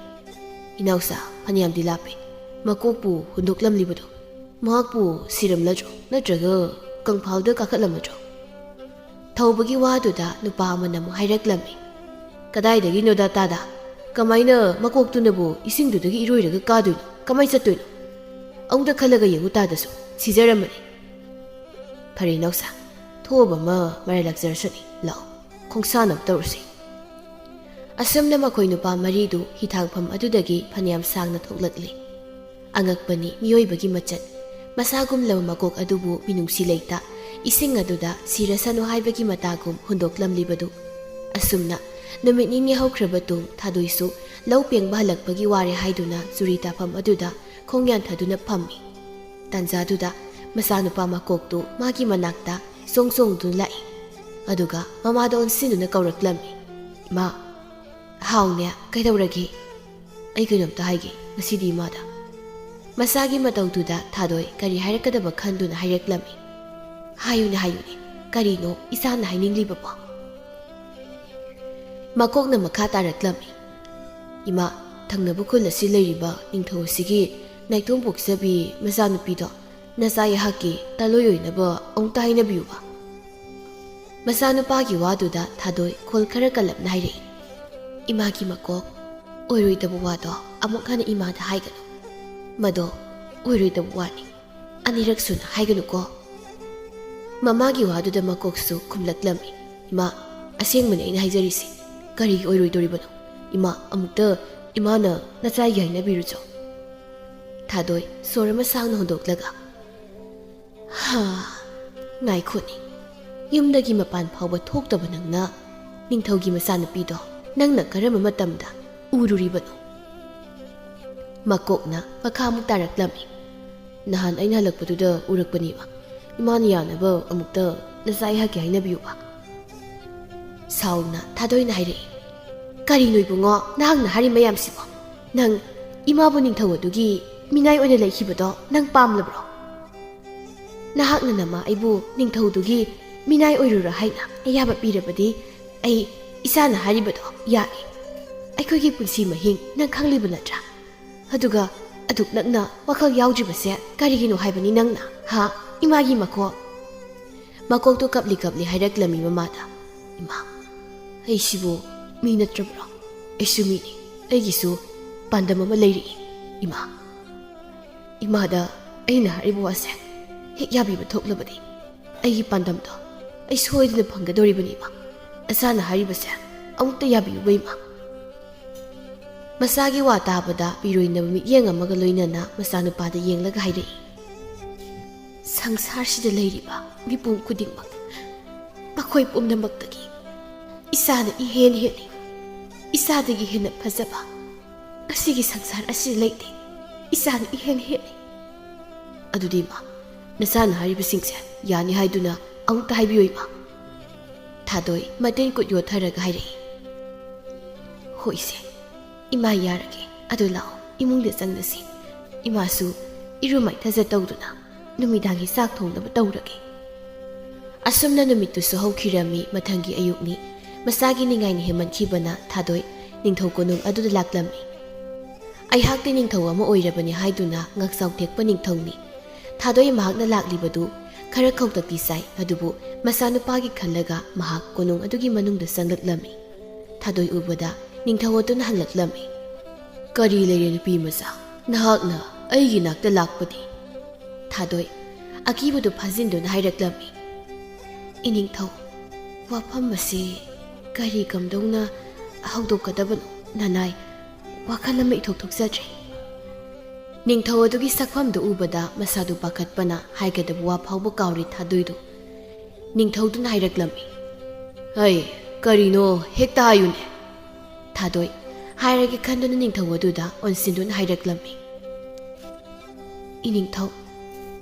ꯏꯅꯥꯎꯆꯥ, ꯐꯅꯌꯥꯝꯗꯤ ꯂꯥꯞꯄꯦ, ꯃꯀꯣꯛꯄꯨ ꯍꯨꯟꯗꯣꯛꯂꯝꯂꯤꯕꯗꯣ ꯃꯍꯥꯛꯄꯨ ꯁꯤꯔꯝꯂꯗ꯭ꯔꯣ ꯅꯠꯇ꯭ꯔꯒ ꯀꯪꯐꯥꯜꯗ ꯀꯥꯈꯠꯂꯝꯃꯗ꯭ꯔꯣ? ꯊꯧꯕꯒꯤ ꯋꯥꯗꯨꯗ ꯅꯨꯄꯥ ꯑꯃꯅ ꯑꯃꯨꯛ ꯍꯥꯏꯔꯛꯂꯝꯃꯤ꯫ ꯀꯗꯥꯏꯗꯒꯤꯅꯣꯗ ꯇꯥꯗꯥ, ꯀꯃꯥꯏꯅ ꯃꯀꯣꯛꯇꯨꯅꯕꯨ ꯏꯁꯤꯡꯗꯨꯗꯒꯤ ꯏꯔꯣꯏꯔꯒ ꯀꯥꯗꯣꯏꯅꯣ? ꯀꯃꯥꯏ ꯆꯠꯇꯣꯏꯅꯣ? ꯑꯃꯨꯛꯇ ꯈꯜꯂꯒ ꯌꯦꯡꯉꯨ ꯇꯥꯗꯁꯨ ꯁꯤꯖꯔꯝꯃꯅꯤ꯫ ꯐꯔꯦ ꯏꯅꯥꯎꯆꯥ, ꯊꯣꯛꯑꯕ ꯑꯃ ꯃꯔꯥꯏꯂꯥꯛꯆꯔꯁꯅꯤ, ꯂꯥꯛꯑꯣ ꯈꯣꯡꯁꯥꯟꯅꯕ ꯇꯧꯔꯁꯤ꯫ ꯑꯁꯨꯝꯅ ꯃꯈꯣꯏ ꯅꯨꯄꯥ ꯃꯔꯤꯗꯨ ꯍꯤꯊꯥꯡꯐꯝ ꯑꯗꯨꯗꯒꯤ ꯐꯅꯌꯥꯝ ꯁꯥꯡꯅ ꯊꯣꯛꯂꯛꯂꯤ꯫ ꯑꯉꯛꯄꯅꯤ ꯃꯤꯑꯣꯏꯕꯒꯤ ꯃꯆꯠ, ꯃꯁꯥꯒꯨꯝꯂꯕ ꯃꯀꯣꯛ ꯑꯗꯨꯕꯨ ꯃꯤꯅꯨꯡꯁꯤ ꯂꯩꯇ ꯏꯁꯤꯡ ꯑꯗꯨꯗ ꯁꯤꯔꯁꯅꯨ ꯍꯥꯏꯕꯒꯤ ꯃꯇꯥꯒꯨꯝ ꯍꯨꯟꯗꯣꯛꯂꯝꯂꯤꯕꯗꯨ꯫ ꯑꯁꯨꯝꯅ ꯅꯨꯃꯤꯠ ꯅꯤꯅꯤ ꯍꯧꯈ꯭ꯔꯕ ꯇꯨꯡ ꯊꯥꯗꯣꯏꯁꯨ ꯂꯧ ꯄꯦꯡꯕ ꯍꯜꯂꯛꯄꯒꯤ ꯋꯥꯔꯦ ꯍꯥꯏꯗꯨꯅ ꯆꯨꯔꯤ ꯇꯥꯐꯝ ꯑꯗꯨꯗ ꯈꯣꯡ ꯌꯥꯟꯊꯗꯨꯅ ꯐꯝꯃꯤ꯫ ꯇꯥꯟꯖꯥꯗꯨꯗ ꯃꯆꯥꯅꯨꯄꯥ ꯃꯀꯣꯛꯇꯨ ꯃꯥꯒꯤ ꯃꯅꯥꯛꯇ ꯆꯣꯡꯗꯨꯅ ꯂꯥꯛꯏ꯫ ꯑꯗꯨꯒ ꯃꯃꯥꯗ ꯑꯣꯟꯁꯤꯟꯗꯨꯅ ꯀꯧꯔꯛꯂꯝꯃꯤ꯫ ꯏꯃꯥ, ꯍꯥꯎꯅꯦ, ꯀꯩꯗꯧꯔꯒꯦ? ꯑꯩ ꯀꯩꯅꯣꯝꯇ ꯍꯥꯏꯒꯦ ꯉꯁꯤꯗꯤ ꯏꯃꯥꯗ꯫ ꯃꯆꯥꯒꯤ ꯃꯇꯧꯗꯨꯗ ꯊꯥꯗꯣꯏ ꯀꯔꯤ ꯍꯥꯏꯔꯛꯀꯗꯕ ꯈꯟꯗꯨꯅ ꯍꯥꯏꯔꯛꯂꯝꯃꯤ꯫ ꯍꯥꯏꯌꯨꯅꯦ ꯍꯥꯏꯌꯨꯅꯦ, ꯀꯔꯤꯅꯣ ꯏꯆꯥꯅ ꯍꯥꯏꯅꯤꯡꯂꯤꯕꯕꯣ? ꯃꯀꯣꯛꯅ ꯃꯈꯥ ꯇꯥꯔꯛꯂꯝꯃꯤ꯫ ꯏꯃꯥ, ꯊꯪꯅꯕ ꯈꯨꯜ ꯑꯁꯤ ꯂꯩꯔꯤꯕ ꯅꯤꯡꯊꯧ ꯑꯁꯤꯒꯤ ꯅꯥꯏꯇꯣꯝ ꯄꯣꯛꯆꯕꯤ ꯃꯆꯥꯅꯨꯄꯤꯗꯣ ꯅꯆꯥ ꯑꯩꯍꯥꯛꯀꯤ ꯇꯥꯂꯣꯏ ꯑꯣꯏꯅꯕ ꯑꯃꯨꯛꯇ ꯍꯥꯏꯅꯕꯤꯌꯨꯕ꯫ ꯃꯆꯥꯅꯨꯄꯥꯒꯤ ꯋꯥꯗꯨꯗ ꯊꯥꯗꯣꯏ ꯈꯣꯜ ꯈꯔ ꯀꯜꯂꯞꯅ ꯍꯥꯏꯔꯛꯏ꯫ ꯏꯃꯥꯒꯤ ꯃꯀꯣꯛ, ꯑꯣꯏꯔꯣꯏꯗꯕ ꯋꯥꯗꯣ ꯑꯃꯨꯛ ꯍꯟꯅ ꯏꯃꯥꯗ ꯍꯥꯏꯒꯅꯨ, ꯃꯗꯣ ꯑꯣꯏꯔꯣꯏꯗꯕ ꯋꯥꯅꯤ, ꯑꯅꯤꯔꯛ ꯁꯨꯅ ꯍꯥꯏꯒꯅꯨꯀꯣ꯫ ꯃꯃꯥꯒꯤ ꯋꯥꯗꯨꯗ ꯃꯀꯣꯛꯁꯨ ꯈꯨꯝꯂꯛꯂꯝꯃꯤ꯫ ꯏꯃꯥ, ꯑꯁꯦꯡꯕꯅꯤ ꯑꯩꯅ ꯍꯥꯏꯖꯔꯤꯁꯤ, ꯀꯔꯤꯒꯤ ꯑꯣꯏꯔꯣꯏꯗꯣꯔꯤꯕꯅꯣ? ꯏꯃꯥ, ꯑꯃꯨꯛꯇ ꯏꯃꯥꯅ ꯅꯆꯥꯒꯤ ꯍꯥꯏꯅꯕꯤꯔꯨꯆꯣ꯫ ꯊꯥꯗꯣꯏ ꯁꯣꯔ ꯑꯃ ꯁꯥꯡꯅ ꯍꯣꯟꯗꯣꯛꯂꯒ ꯉꯥꯏꯈꯣꯅꯤ, ꯌꯨꯝꯗꯒꯤ ꯃꯄꯥꯟ ꯐꯥꯎꯕ ꯊꯣꯛꯇꯕ ꯅꯪꯅ ꯅꯤꯡꯊꯧꯒꯤ ꯃꯆꯥꯅꯨꯄꯤꯗꯣ ꯅꯪꯅ ꯀꯔꯝꯕ ꯃꯇꯝꯗ ꯎꯔꯨꯔꯤꯕꯅꯣ? ꯃꯀꯣꯛꯅ ꯃꯈꯥꯃꯨꯛ ꯇꯥꯔꯛꯂꯝꯃꯤ꯫ ꯅꯍꯥꯟ ꯑꯩꯅ ꯍꯜꯂꯛꯄꯗꯨꯗ ꯎꯔꯛꯄꯅꯦꯕ, ꯏꯃꯥꯅ ꯌꯥꯅꯕ ꯑꯃꯨꯛꯇ ꯅꯆꯥ ꯑꯩꯍꯥꯛꯀꯤ ꯍꯥꯏꯅꯕꯤꯌꯨꯕ꯫ ꯁꯥꯎꯅ ꯊꯥꯗꯣꯏꯅ ꯍꯥꯏꯔꯛꯏ꯫ ꯀꯔꯤꯅꯣ ꯏꯕꯨꯡꯉꯣ ꯅꯍꯥꯛꯅ ꯍꯥꯏꯔꯤ ꯃꯌꯥꯝꯁꯤꯕꯣ? ꯅꯪ ꯏꯃꯥꯕꯨ ꯅꯤꯡꯊꯧ ꯑꯗꯨꯒꯤ ꯃꯤꯅꯥꯏ ꯑꯣꯏꯅ ꯂꯩꯈꯤꯕꯗꯣ ꯅꯪ ꯄꯥꯝꯂꯕ꯭ꯔꯣ? ꯅꯍꯥꯛꯅ ꯅꯃꯥ ꯑꯩꯕꯨ ꯅꯤꯡꯊꯧꯗꯨꯒꯤ ꯃꯤꯅꯥꯏ ꯑꯣꯏꯔꯨꯔ ꯍꯥꯏꯅ ꯑꯌꯥꯕ ꯄꯤꯔꯕꯗꯤ ꯑꯩ ꯏꯆꯥꯅ ꯍꯥꯏꯔꯤꯕꯗꯣ ꯌꯥꯏ꯫ ꯑꯩꯈꯣꯏꯒꯤ ꯄꯨꯟꯁꯤ ꯃꯍꯤꯡ ꯅꯪ ꯈꯪꯂꯤꯕ ꯅꯠꯇ꯭ꯔꯥ? ꯑꯗꯨꯒ ꯑꯗꯨꯛ ꯅꯛꯅ ꯋꯥꯈꯜ ꯌꯥꯎꯗ꯭ꯔꯤꯕꯁꯦ ꯀꯔꯤꯒꯤꯅꯣ ꯍꯥꯏꯕꯅꯤ ꯅꯪꯅ? ꯏꯃꯥꯒꯤ ꯃꯀꯣꯛ꯫ ꯃꯀꯣꯛꯇꯨ ꯀꯞꯂꯤ ꯀꯞꯂꯤ ꯍꯥꯏꯔꯛꯂꯝꯃꯤ ꯃꯃꯥꯗ꯫ ꯏꯃꯥ, ꯑꯩꯁꯤꯕꯨ ꯃꯤ ꯅꯠꯇ꯭ꯔꯕ꯭ꯔꯣ? ꯑꯩꯁꯨ ꯃꯤꯅꯤ, ꯑꯩꯒꯤꯁꯨ ꯄꯥꯟꯗꯝ ꯑꯃ ꯂꯩꯔꯤ ꯏꯃꯥ꯫ ꯏꯃꯥꯗ ꯑꯩꯅ ꯍꯥꯏꯔꯤꯕ ꯋꯥꯁꯦ ꯍꯦꯛ ꯌꯥꯕꯤꯕ ꯊꯣꯛꯂꯕꯗꯤ ꯑꯩꯒꯤ ꯄꯥꯟꯗꯝꯗꯣ ꯑꯩ ꯁꯣꯏꯗꯅ ꯐꯪꯒꯗꯧꯔꯤꯕꯅꯤ ꯏꯃꯥ꯫ ꯅꯆꯥꯅ ꯍꯥꯏꯔꯤꯕꯁꯦ ꯑꯃꯨꯛꯇ ꯌꯥꯕꯤꯌꯨꯕ ꯏꯃꯥ꯫ ꯃꯆꯥꯒꯤ ꯋꯥ ꯇꯥꯕꯗ ꯄꯤꯔꯣꯏꯅꯕ ꯃꯤꯠꯌꯦꯡ ꯑꯃꯒ ꯂꯣꯏꯅꯅ ꯃꯆꯥꯅꯨꯄꯥꯗ ꯌꯦꯡꯂꯒ ꯍꯥꯏꯔꯛꯏ꯫ ꯁꯪꯁꯥꯔꯁꯤꯗ ꯂꯩꯔꯤꯕ ꯃꯤꯄꯨꯝ ꯈꯨꯗꯤꯡꯃꯛ, ꯃꯈꯣꯏ ꯄꯨꯝꯅꯃꯛꯇꯒꯤ ꯏꯆꯥꯅ ꯏꯍꯦꯟ ꯍꯦꯜꯂꯤ꯫ ꯏꯆꯥꯗꯒꯤ ꯍꯦꯟꯅ ꯐꯖꯕ ꯑꯁꯤꯒꯤ ꯁꯪꯁꯥꯔ ꯑꯁꯤꯗ ꯂꯩꯇꯦ꯫ ꯏꯆꯥꯅ ꯏꯍꯦꯟ ꯍꯦꯜꯂꯤ꯫ ꯑꯗꯨꯗꯤ ꯏꯃꯥ, ꯅꯆꯥꯅ ꯍꯥꯏꯔꯤꯕꯁꯤꯡꯁꯦ ꯌꯥꯅꯤ ꯍꯥꯏꯗꯨꯅ ꯑꯃꯨꯛꯇ ꯍꯥꯏꯕꯤꯌꯨ ꯏꯃꯥ꯫ ꯊꯥꯗꯣꯏ ꯃꯇꯦꯟ ꯀꯨꯠ ꯌꯣꯠꯊꯔꯒ ꯍꯥꯏꯔꯛꯏ꯫ ꯍꯣꯏꯁꯦ ꯏꯃꯥ, ꯌꯥꯔꯒꯦ, ꯑꯗꯨ ꯂꯥꯛꯑꯣ ꯏꯃꯨꯡꯗ ꯆꯪꯂꯁꯤ꯫ ꯏꯃꯥꯁꯨ ꯏꯔꯨ ꯃꯥꯏꯊꯖ ꯇꯧꯗꯨꯅ ꯅꯨꯃꯤꯗꯥꯡꯒꯤ ꯆꯥꯛ ꯊꯣꯡꯅꯕ ꯇꯧꯔꯒꯦ꯫ ꯑꯁꯨꯝꯅ ꯅꯨꯃꯤꯠꯇꯨꯁꯨ ꯍꯧꯈꯤꯔꯝꯃꯤ꯫ ꯃꯊꯪꯒꯤ ꯑꯌꯨꯛꯅꯤ꯫ ꯃꯆꯥꯒꯤ ꯅꯤꯡꯉꯥꯏꯅ ꯍꯦꯟꯃꯟꯈꯤꯕꯅ ꯊꯥꯗꯣꯏ ꯅꯤꯡꯊꯧ ꯀꯣꯅꯨꯡ ꯑꯗꯨꯗ ꯂꯥꯛꯂꯝꯃꯤ꯫ ꯑꯩꯍꯥꯛꯇꯤ ꯅꯤꯡꯊꯧ ꯑꯃ ꯑꯣꯏꯔꯕꯅꯤ ꯍꯥꯏꯗꯨꯅ ꯉꯛꯆꯥꯎ ꯇꯦꯛꯄ ꯅꯤꯡꯊꯧꯅꯤ꯫ ꯊꯥꯗꯣꯏ ꯃꯍꯥꯛꯅ ꯂꯥꯛꯂꯤꯕꯗꯨ ꯈꯔ ꯈꯧꯇꯛꯇꯤ ꯆꯥꯏ, ꯑꯗꯨꯕꯨ ꯃꯆꯥꯅꯨꯄꯥꯒꯤ ꯈꯜꯂꯒ ꯃꯍꯥꯛ ꯀꯣꯅꯨꯡ ꯑꯗꯨꯒꯤ ꯃꯅꯨꯡꯗ ꯆꯪꯂꯛꯂꯝꯃꯤ꯫ ꯊꯥꯗꯣꯏ ꯎꯕꯗ ꯅꯤꯡꯊꯧ ꯑꯗꯨꯅ ꯍꯜꯂꯛꯂꯝꯃꯤ꯫ ꯀꯔꯤ ꯂꯩꯔꯦ ꯅꯨꯄꯤ ꯃꯆꯥ, ꯅꯍꯥꯛꯅ ꯑꯩꯒꯤ ꯅꯥꯛꯇ ꯂꯥꯛꯄꯗꯤ? ꯊꯥꯗꯣꯏ ꯑꯀꯤꯕꯗꯨ ꯐꯥꯖꯤꯟꯗꯨꯅ ꯍꯥꯏꯔꯛꯂꯝꯃꯤ꯫ ꯏꯅꯤꯡꯊꯧ ꯋꯥꯐꯝ ꯑꯁꯤ ꯀꯔꯤ ꯀꯝꯗꯧꯅ ꯍꯧꯗꯣꯛꯀꯗꯕꯅꯣ ꯅꯅꯥꯏ ꯋꯥꯈꯜ ꯑꯃ ꯏꯊꯣꯛ ꯊꯣꯛꯆꯗ꯭ꯔꯦ ꯅꯤꯡꯊꯧ ꯑꯗꯨꯒꯤ ꯁꯛꯐꯝꯗꯨ ꯎꯕꯗ ꯃꯁꯥꯗꯨ ꯄꯥꯈꯠꯄꯅ ꯍꯥꯏꯒꯗꯕ ꯋꯥ ꯐꯥꯎꯕ ꯀꯥꯎꯔꯤ ꯊꯥꯗꯣꯏꯗꯨ ꯅꯤꯡꯊꯧꯗꯨꯅ ꯍꯥꯏꯔꯛꯂꯝꯃꯤ ꯍꯩ ꯀꯔꯤꯅꯣ ꯍꯦꯛꯇ ꯍꯥꯏꯌꯨꯅꯦ ꯊꯥꯗꯣꯏ ꯍꯥꯏꯔꯒꯦ ꯈꯟꯗꯨꯅ ꯅꯤꯡꯊꯧ ꯑꯗꯨꯗ ꯑꯣꯟꯁꯤꯟꯗꯨꯅ ꯍꯥꯏꯔꯛꯂꯝꯃꯤ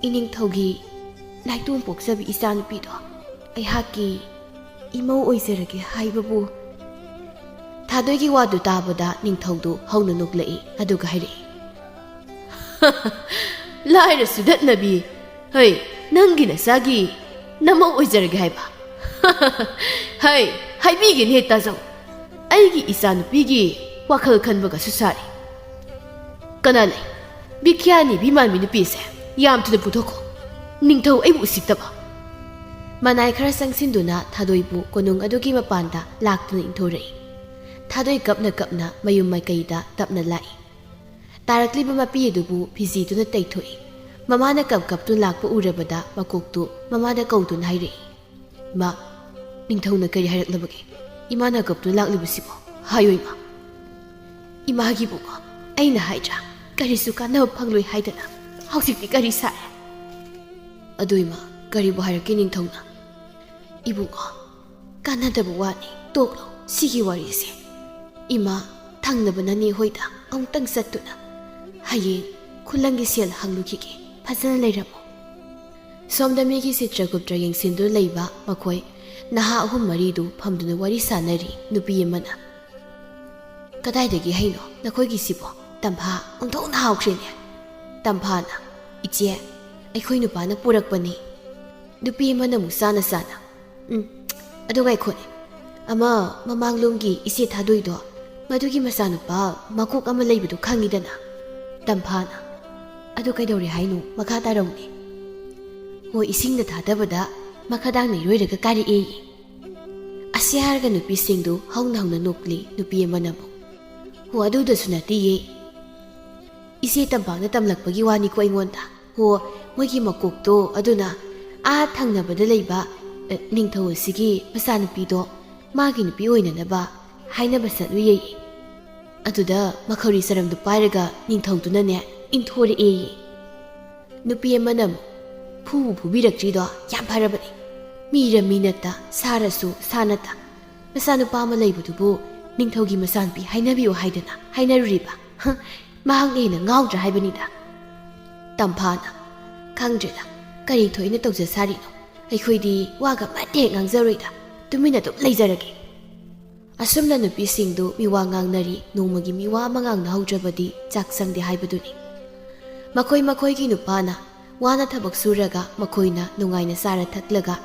ꯏꯅꯤꯡꯊꯧꯒꯤ ꯅꯥꯏꯇꯣꯝ ꯄꯣꯛꯆꯕꯤ ꯏꯆꯥꯅꯨꯄꯤꯗꯣ ꯑꯩꯍꯥꯛꯀꯤ ꯏꯃꯧ ꯑꯣꯏꯖꯔꯒꯦ ꯍꯥꯏꯕꯕꯨ ꯊꯥꯗꯣꯏꯒꯤ ꯋꯥꯗꯨ ꯇꯥꯕꯗ ꯅꯤꯡꯊꯧꯗꯨ ꯍꯧꯅ ꯅꯣꯛꯂꯛꯏ ꯑꯗꯨꯒ ꯍꯥꯏꯔꯛꯏ ꯂꯥꯏꯔ ꯁꯨꯗꯠꯅꯕꯤ ꯍꯩ ꯅꯪꯒꯤ ꯅꯆꯥꯒꯤ ꯅꯃꯧ ꯑꯣꯏꯖꯔꯒꯦ ꯍꯥꯏꯕ ꯍꯩ ꯍꯥꯏꯕꯤꯒꯦꯅꯦ ꯇꯥꯖꯧ ꯑꯩꯒꯤ ꯏꯆꯥꯅꯨꯄꯤꯒꯤ ꯋꯥꯈꯜ ꯈꯟꯕꯒꯁꯨ ꯁꯥꯔꯤ ꯀꯅꯥ ꯂꯩ ꯕꯤꯈ꯭ꯌꯥꯅꯤ ꯕꯤꯃꯥꯟꯕꯤ ꯅꯨꯄꯤꯁꯦ ꯌꯥꯝ ꯊꯨꯅ ꯄꯨꯊꯣꯛꯈꯣ ꯅꯤꯡꯊꯧ ꯑꯩꯕꯨ ꯎꯁꯤꯠꯇꯕ ꯃꯅꯥꯏ ꯈꯔ ꯆꯪꯁꯤꯟꯗꯨꯅ ꯊꯥꯗꯣꯏꯕꯨ ꯀꯣꯅꯨꯡ ꯑꯗꯨꯒꯤ ꯃꯄꯥꯟꯗ ꯂꯥꯛꯇꯨꯅ ꯏꯟꯊꯣꯔꯛꯏ ꯊꯥꯗꯣꯏ ꯀꯞꯅ ꯀꯞꯅ ꯃꯌꯨꯝ ꯃꯥꯏꯀꯩꯗ ꯇꯞꯅ ꯂꯥꯛꯏ ꯇꯥꯔꯛꯂꯤꯕ ꯃꯄꯤ ꯑꯗꯨꯕꯨ ꯐꯤꯖꯤꯗꯨꯅ ꯇꯩꯊꯣꯛꯏ ꯃꯃꯥꯅ ꯀꯞꯇꯨꯅ ꯂꯥꯛꯄ ꯎꯔꯕꯗ ꯃꯀꯣꯛꯇꯨ ꯃꯃꯥꯗ ꯀꯧꯗꯨꯅ ꯍꯥꯏꯔꯛꯏ ꯏꯃꯥ ꯅꯤꯡꯊꯧꯅ ꯀꯔꯤ ꯍꯥꯏꯔꯛꯂꯕꯒꯦ ꯏꯃꯥꯅ ꯀꯞꯇꯨꯅ ꯂꯥꯛꯂꯤꯕꯁꯤꯕꯣ ꯍꯥꯏꯌꯨ ꯏꯃꯥ ꯏꯃꯥꯒꯤꯕꯨꯀꯣ ꯑꯩꯅ ꯍꯥꯏꯗ꯭ꯔꯥ ꯀꯔꯤꯁꯨ ꯀꯥꯟꯅꯕ ꯐꯪꯂꯣꯏ ꯍꯥꯏꯗꯅ ꯍꯧꯖꯤꯛꯇꯤ ꯀꯔꯤ ꯁꯥꯔꯦ ꯑꯗꯨ ꯏꯃꯥ ꯀꯔꯤꯕꯨ ꯍꯥꯏꯔꯛꯀꯦ ꯅꯤꯡꯊꯧꯅ ꯏꯕꯨꯡꯉꯣ ꯀꯥꯟꯅꯗꯕ ꯋꯥꯅꯤ ꯇꯣꯛꯂꯣ ꯁꯤꯒꯤ ꯋꯥꯔꯤꯁꯦ ꯏꯃꯥ ꯊꯪꯅꯕ ꯅꯅꯦ ꯍꯣꯏꯗ ꯑꯃꯨꯛꯇꯪ ꯆꯠꯇꯨꯅ ꯍꯌꯦꯡ ꯈꯨꯂꯪꯒꯤ ꯁꯦꯜ ꯍꯪꯂꯨꯈꯤꯒꯦ ꯐꯖꯅ ꯂꯩꯔꯝꯃꯣ ꯁꯣꯝꯗ ꯃꯤꯒꯤ ꯆꯤꯇ꯭ꯔꯒꯨꯞꯇ꯭ꯔ ꯌꯦꯡꯁꯤꯟꯗꯨꯅ ꯂꯩꯕ ꯃꯈꯣꯏ ꯅꯍꯥ ꯑꯍꯨꯝ ꯃꯔꯤꯗꯨ ꯐꯝꯗꯨꯅ ꯋꯥꯔꯤ ꯁꯥꯟꯅꯔꯤ ꯅꯨꯄꯤ ꯑꯃꯅ ꯀꯗꯥꯏꯗꯒꯤ ꯍꯩꯅꯣ ꯅꯈꯣꯏꯒꯤꯁꯤꯕꯣ ꯇꯝꯐꯥ ꯑꯣꯟꯊꯣꯛꯅ ꯍꯥꯎꯈ꯭ꯔꯦꯅꯦ ꯇꯝꯐꯥꯅ ꯏꯆꯦ ꯑꯩꯈꯣꯏ ꯅꯨꯄꯥꯅ ꯄꯨꯔꯛꯄꯅꯤ ꯅꯨꯄꯤ ꯑꯃꯅ ꯑꯃꯨꯛ ꯆꯥꯅ ꯑꯗꯨ ꯉꯥꯏꯈꯣꯅꯦ ꯑꯃ ꯃꯃꯥꯡꯂꯣꯝꯒꯤ ꯏꯆꯦ ꯊꯥꯗꯣꯏꯗꯣ ꯃꯗꯨꯒꯤ ꯃꯆꯥꯅꯨꯄꯥ ꯃꯀꯣꯛ ꯑꯃ ꯂꯩꯕꯗꯨ ꯈꯪꯉꯤꯗꯅ ꯇꯝꯐꯥꯅ ꯑꯗꯨ ꯀꯩꯗꯧꯔꯦ ꯍꯥꯏꯅꯣ ꯃꯈꯥ ꯇꯥꯔꯧꯅꯦ ꯍꯣꯏ ꯏꯁꯤꯡꯗ ꯊꯥꯗꯕꯗ ꯃꯈꯥꯗꯥꯡꯅ ꯏꯔꯣꯏꯔꯒ ꯀꯥꯔꯛꯑꯦ ꯑꯁꯤ ꯍꯥꯏꯔꯒ ꯅꯨꯄꯤꯁꯤꯡꯗꯨ ꯍꯧꯅ ꯍꯧꯅ ꯅꯣꯛꯂꯤ ꯅꯨꯄꯤ ꯑꯃꯅ ꯑꯃꯨꯛ ꯍꯣ ꯑꯗꯨꯗꯁꯨ ꯅꯠꯇꯦꯌꯦ ꯏꯆꯦ ꯇꯝꯄꯥꯛꯅ ꯇꯝꯂꯛꯄꯒꯤ ꯋꯥꯅꯤꯀꯣ ꯑꯩꯉꯣꯟꯗ ꯍꯣ ꯃꯣꯏꯒꯤ ꯃꯀꯣꯛꯇꯣ ꯑꯗꯨꯅ ꯊꯪꯅꯕꯗ ꯂꯩꯕ ꯅꯤꯡꯊꯧ ꯑꯁꯤꯒꯤ ꯃꯆꯥꯅꯨꯄꯤꯗꯣ ꯃꯥꯒꯤ ꯅꯨꯄꯤ ꯑꯣꯏꯅꯅꯕ ꯍꯥꯏꯅꯕ ꯆꯠꯂꯨꯌꯦ ꯑꯗꯨꯗ ꯃꯈꯧꯔꯤ ꯆꯔꯝꯗꯨ ꯄꯥꯏꯔꯒ ꯅꯤꯡꯊꯧꯗꯨꯅꯅꯦ ꯏꯟꯊꯣꯔꯛꯑꯦꯌꯦ ꯅꯨꯄꯤ ꯑꯃꯅ ꯐꯨꯕꯨ ꯐꯨꯕꯤꯔꯛꯇ꯭ꯔꯤꯗꯣ ꯌꯥꯝ ꯐꯔꯕꯅꯤ ꯃꯤꯔ ꯃꯤꯅꯠꯇ ꯁꯥꯔꯁꯨ ꯁꯥꯅꯠꯇ ꯃꯆꯥꯅꯨꯄꯥ ꯑꯃ ꯂꯩꯕꯗꯨꯕꯨ ꯅꯤꯡꯊꯧꯒꯤ ꯃꯆꯥꯅꯨꯄꯤ ꯍꯥꯏꯅꯕꯤꯌꯨ ꯍꯥꯏꯗꯅ ꯍꯥꯏꯅꯔꯨꯔꯤꯕ ꯃꯍꯥꯛꯅ ꯍꯦꯟꯅ ꯉꯥꯎꯗ꯭ꯔꯥ ꯍꯥꯏꯕꯅꯤꯗ ꯇꯝꯐꯥꯅ ꯈꯪꯗ꯭ꯔꯦꯗ ꯀꯔꯤ ꯊꯣꯏꯅ ꯇꯧꯖ ꯁꯥꯔꯤꯅꯣ ꯑꯩꯈꯣꯏꯗꯤ ꯋꯥꯒ ꯃꯇꯦꯛ ꯉꯥꯡꯖꯔꯣꯏꯗ ꯇꯨꯃꯤꯟꯅ ꯑꯗꯨꯝ ꯂꯩꯖꯔꯒꯦ ꯑꯁꯨꯝꯅ ꯅꯨꯄꯤꯁꯤꯡꯗꯨ ꯃꯤꯋꯥ ꯉꯥꯡꯅꯔꯤ ꯅꯣꯡꯃꯒꯤ ꯃꯤꯋꯥ ꯑꯃ ꯉꯥꯡꯅꯍꯧꯗ꯭ꯔꯕꯗꯤ ꯆꯥꯛ ꯆꯪꯗꯦ ꯍꯥꯏꯕꯗꯨꯅꯤ ꯃꯈꯣꯏꯒꯤ ꯅꯨꯄꯥꯅ ꯋꯥꯅ ꯊꯕꯛ ꯁꯨꯔꯒ ꯃꯈꯣꯏꯅ ꯅꯨꯡꯉꯥꯏꯅ ꯆꯥꯔ ꯊꯛꯂꯒ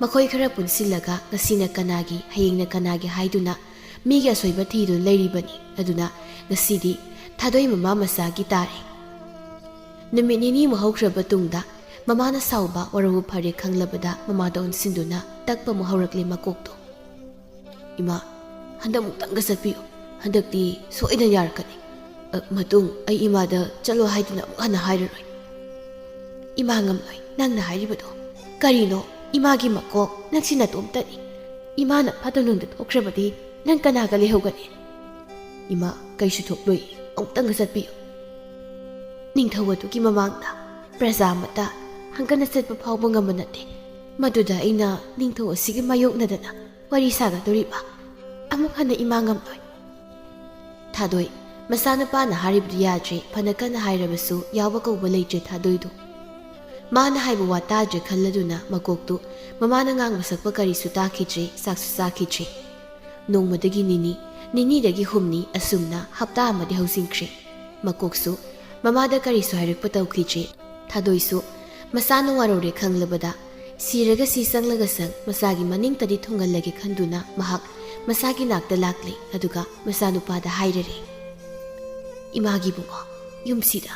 ꯃꯈꯣꯏ ꯈꯔ ꯄꯨꯟꯁꯤꯜꯂꯒ ꯉꯁꯤꯅ ꯀꯅꯥꯒꯤ ꯍꯌꯦꯡꯅ ꯀꯅꯥꯒꯤ ꯍꯥꯏꯗꯨꯅ ꯃꯤꯒꯤ ꯑꯁꯣꯏꯕ ꯊꯤꯗꯨꯅ ꯂꯩꯔꯤꯕꯅꯤ ꯑꯗꯨꯅ ꯉꯁꯤꯗꯤ ꯊꯥꯗꯣꯏ ꯃꯃꯥ ꯃꯆꯥꯒꯤ ꯇꯥꯔꯦ ꯅꯨꯃꯤꯠ ꯅꯤꯅꯤꯃꯨꯛ ꯍꯧꯈ꯭ꯔꯕ ꯇꯨꯡꯗ ꯃꯃꯥꯅ ꯁꯥꯎꯕ ꯋꯥꯔꯧꯕ ꯐꯔꯦ ꯈꯪꯂꯕꯗ ꯃꯃꯥꯗ ꯑꯣꯟꯁꯤꯟꯗꯨꯅ ꯇꯛꯄ ꯑꯃꯨꯛ ꯍꯧꯔꯛꯂꯦ ꯃꯀꯣꯛꯇꯣ ꯏꯃꯥ ꯍꯟꯗꯛꯃꯨꯛꯇꯪꯒ ꯆꯠꯄꯤꯌꯨ ꯍꯟꯗꯛꯇꯤ ꯁꯣꯏꯗꯅ ꯌꯥꯔꯛꯀꯅꯤ ꯃꯇꯨꯡ ꯑꯩ ꯏꯃꯥꯗ ꯆꯠꯂꯣ ꯍꯥꯏꯗꯨꯅ ꯑꯃꯨꯛ ꯍꯟꯅ ꯍꯥꯏꯔꯔꯣꯏ ꯏꯃꯥ ꯉꯝꯂꯣꯏ ꯅꯪꯅ ꯍꯥꯏꯔꯤꯕꯗꯣ ꯀꯔꯤꯅꯣ ꯏꯃꯥꯒꯤ ꯃꯀꯣꯛ ꯅꯪꯁꯤ ꯅꯇꯣꯝꯇꯅꯤ ꯏꯃꯥꯅ ꯐꯗꯅꯨꯡꯗ ꯊꯣꯛꯈ꯭ꯔꯕꯗꯤ ꯅꯪ ꯀꯅꯥꯒ ꯂꯩꯍꯧꯒꯅꯤ ꯏꯃꯥ ꯀꯩꯁꯨ ꯊꯣꯛꯂꯣꯏ ꯑꯃꯨꯛꯇꯪꯒ ꯆꯠꯄꯤꯌꯨ ꯅꯤꯡꯊꯧ ꯑꯗꯨꯒꯤ ꯃꯃꯥꯡꯗ ꯄ꯭ꯔꯖꯥ ꯑꯃꯇ ꯍꯪꯒꯠꯅ ꯆꯠꯄ ꯐꯥꯎꯕ ꯉꯝꯕ ꯅꯠꯇꯦ ꯃꯗꯨꯗ ꯑꯩꯅ ꯅꯤꯡꯊꯧ ꯑꯁꯤꯒꯤ ꯃꯥꯌꯣꯛꯅꯗꯅ ꯋꯥꯔꯤ ꯁꯥꯒꯗꯧꯔꯤꯕ ꯑꯃꯨꯛ ꯍꯟꯅ ꯏꯃꯥ ꯉꯝꯂꯣꯏ ꯊꯥꯗꯣꯏ ꯃꯆꯥꯅꯨꯄꯥꯅ ꯍꯥꯏꯔꯤꯕꯗꯨ ꯌꯥꯗ꯭ꯔꯦ ꯐꯅ ꯀꯟꯅ ꯍꯥꯏꯔꯕꯁꯨ ꯌꯥꯎꯕ ꯀꯧꯕ ꯂꯩꯇ꯭ꯔꯦ ꯊꯥꯗꯣꯏꯗꯨ ꯃꯥꯅ ꯍꯥꯏꯕ ꯋꯥ ꯇꯥꯗ꯭ꯔꯦ ꯈꯜꯂꯗꯨꯅ ꯃꯀꯣꯛꯇꯨ ꯃꯃꯥꯅ ꯉꯥꯡꯕ ꯁꯛꯄ ꯀꯔꯤꯁꯨ ꯇꯥꯈꯤꯗ꯭ꯔꯦ ꯆꯥꯛꯁꯨ ꯆꯥꯈꯤꯗ꯭ꯔꯦ ꯅꯣꯡꯃꯗꯒꯤ ꯅꯤꯅꯤꯗꯒꯤ ꯍꯨꯝꯅꯤ ꯑꯁꯨꯝꯅ ꯍꯞꯇꯥ ꯑꯃꯗꯤ ꯍꯧꯖꯤꯟꯈ꯭ꯔꯦ ꯃꯀꯣꯛꯁꯨ ꯃꯃꯥꯗ ꯀꯔꯤꯁꯨ ꯍꯥꯏꯔꯛꯄ ꯇꯧꯈꯤꯗ꯭ꯔꯦ ꯊꯥꯗꯣꯏꯁꯨ ꯃꯆꯥꯅ ꯋꯥꯔꯧꯔꯦ ꯈꯪꯂꯕꯗ ꯁꯤꯔꯒ ꯁꯤ ꯆꯪꯂꯒ ꯆꯪ ꯃꯆꯥꯒꯤ ꯃꯅꯤꯡꯇꯗꯤ ꯊꯨꯡꯍꯜꯂꯒꯦ ꯈꯟꯗꯨꯅ ꯃꯍꯥꯛ ꯃꯆꯥꯒꯤ ꯅꯥꯛꯇ ꯂꯥꯛꯂꯦ ꯑꯗꯨꯒ ꯃꯆꯥꯅꯨꯄꯥꯗ ꯍꯥꯏꯔꯔꯦ ꯏꯃꯥꯒꯤ ꯕꯨꯡꯉꯣ ꯌꯨꯝꯁꯤꯗ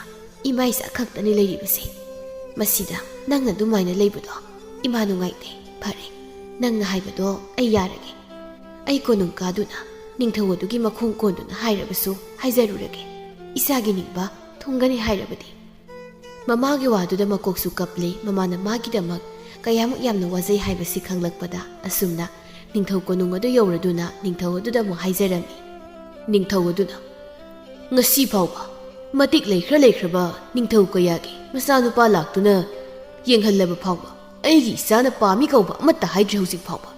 ꯏꯃꯥ ꯏꯆꯥ ꯈꯛꯇꯅꯤ ꯂꯩꯔꯤꯕꯁꯦ ꯃꯁꯤꯗ ꯅꯪꯅ ꯑꯗꯨꯃꯥꯏꯅ ꯂꯩꯕꯗꯣ ꯏꯃꯥ ꯅꯨꯡꯉꯥꯏꯇꯦ ꯐꯔꯦ ꯅꯪꯅ ꯍꯥꯏꯕꯗꯣ ꯑꯩ ꯌꯥꯔꯒꯦ ꯑꯩ ꯀꯣꯅꯨꯡ ꯀꯥꯗꯨꯅ ꯅꯤꯡꯊꯧ ꯑꯗꯨꯒꯤ ꯃꯈꯣꯡ ꯀꯣꯟꯗꯨꯅ ꯍꯥꯏꯔꯕꯁꯨ ꯍꯥꯏꯖꯔꯨꯔꯒꯦ ꯏꯆꯥꯒꯤ ꯅꯤꯡꯕ ꯊꯨꯡꯒꯅꯤ ꯍꯥꯏꯔꯕꯗꯤ ꯃꯃꯥꯒꯤ ꯋꯥꯗꯨꯗ ꯃꯀꯣꯛꯁꯨ ꯀꯞꯂꯦ ꯃꯃꯥꯅ ꯃꯥꯒꯤꯗꯃꯛ ꯀꯌꯥꯃꯨꯛ ꯌꯥꯝꯅ ꯋꯥꯖꯩ ꯍꯥꯏꯕꯁꯤ ꯈꯪꯂꯛꯄꯗ ꯑꯁꯨꯝꯅ ꯅꯤꯡꯊꯧ ꯀꯣꯅꯨꯡ ꯑꯗꯨ ꯌꯧꯔꯗꯨꯅ ꯅꯤꯡꯊꯧ ꯑꯗꯨꯗ ꯑꯃꯨꯛ ꯍꯥꯏꯖꯔꯝꯃꯤ꯫ ꯅꯤꯡꯊꯧ ꯑꯗꯨꯅ ꯉꯁꯤ ꯐꯥꯎꯕ ꯃꯇꯤꯛ ꯂꯩꯈ꯭ꯔꯕ ꯅꯤꯡꯊꯧ ꯀꯌꯥꯒꯤ ꯃꯆꯥꯅꯨꯄꯥ ꯂꯥꯛꯇꯨꯅ ꯌꯦꯡꯍꯜꯂꯕ ꯐꯥꯎꯕ ꯑꯩꯒꯤ ꯏꯆꯥꯅ ꯄꯥꯝꯃꯤ ꯀꯧꯕ ꯑꯃꯠꯇ ꯍꯥꯏꯗ꯭ꯔꯤ ꯍꯧꯖꯤꯛ ꯐꯥꯎꯕ꯫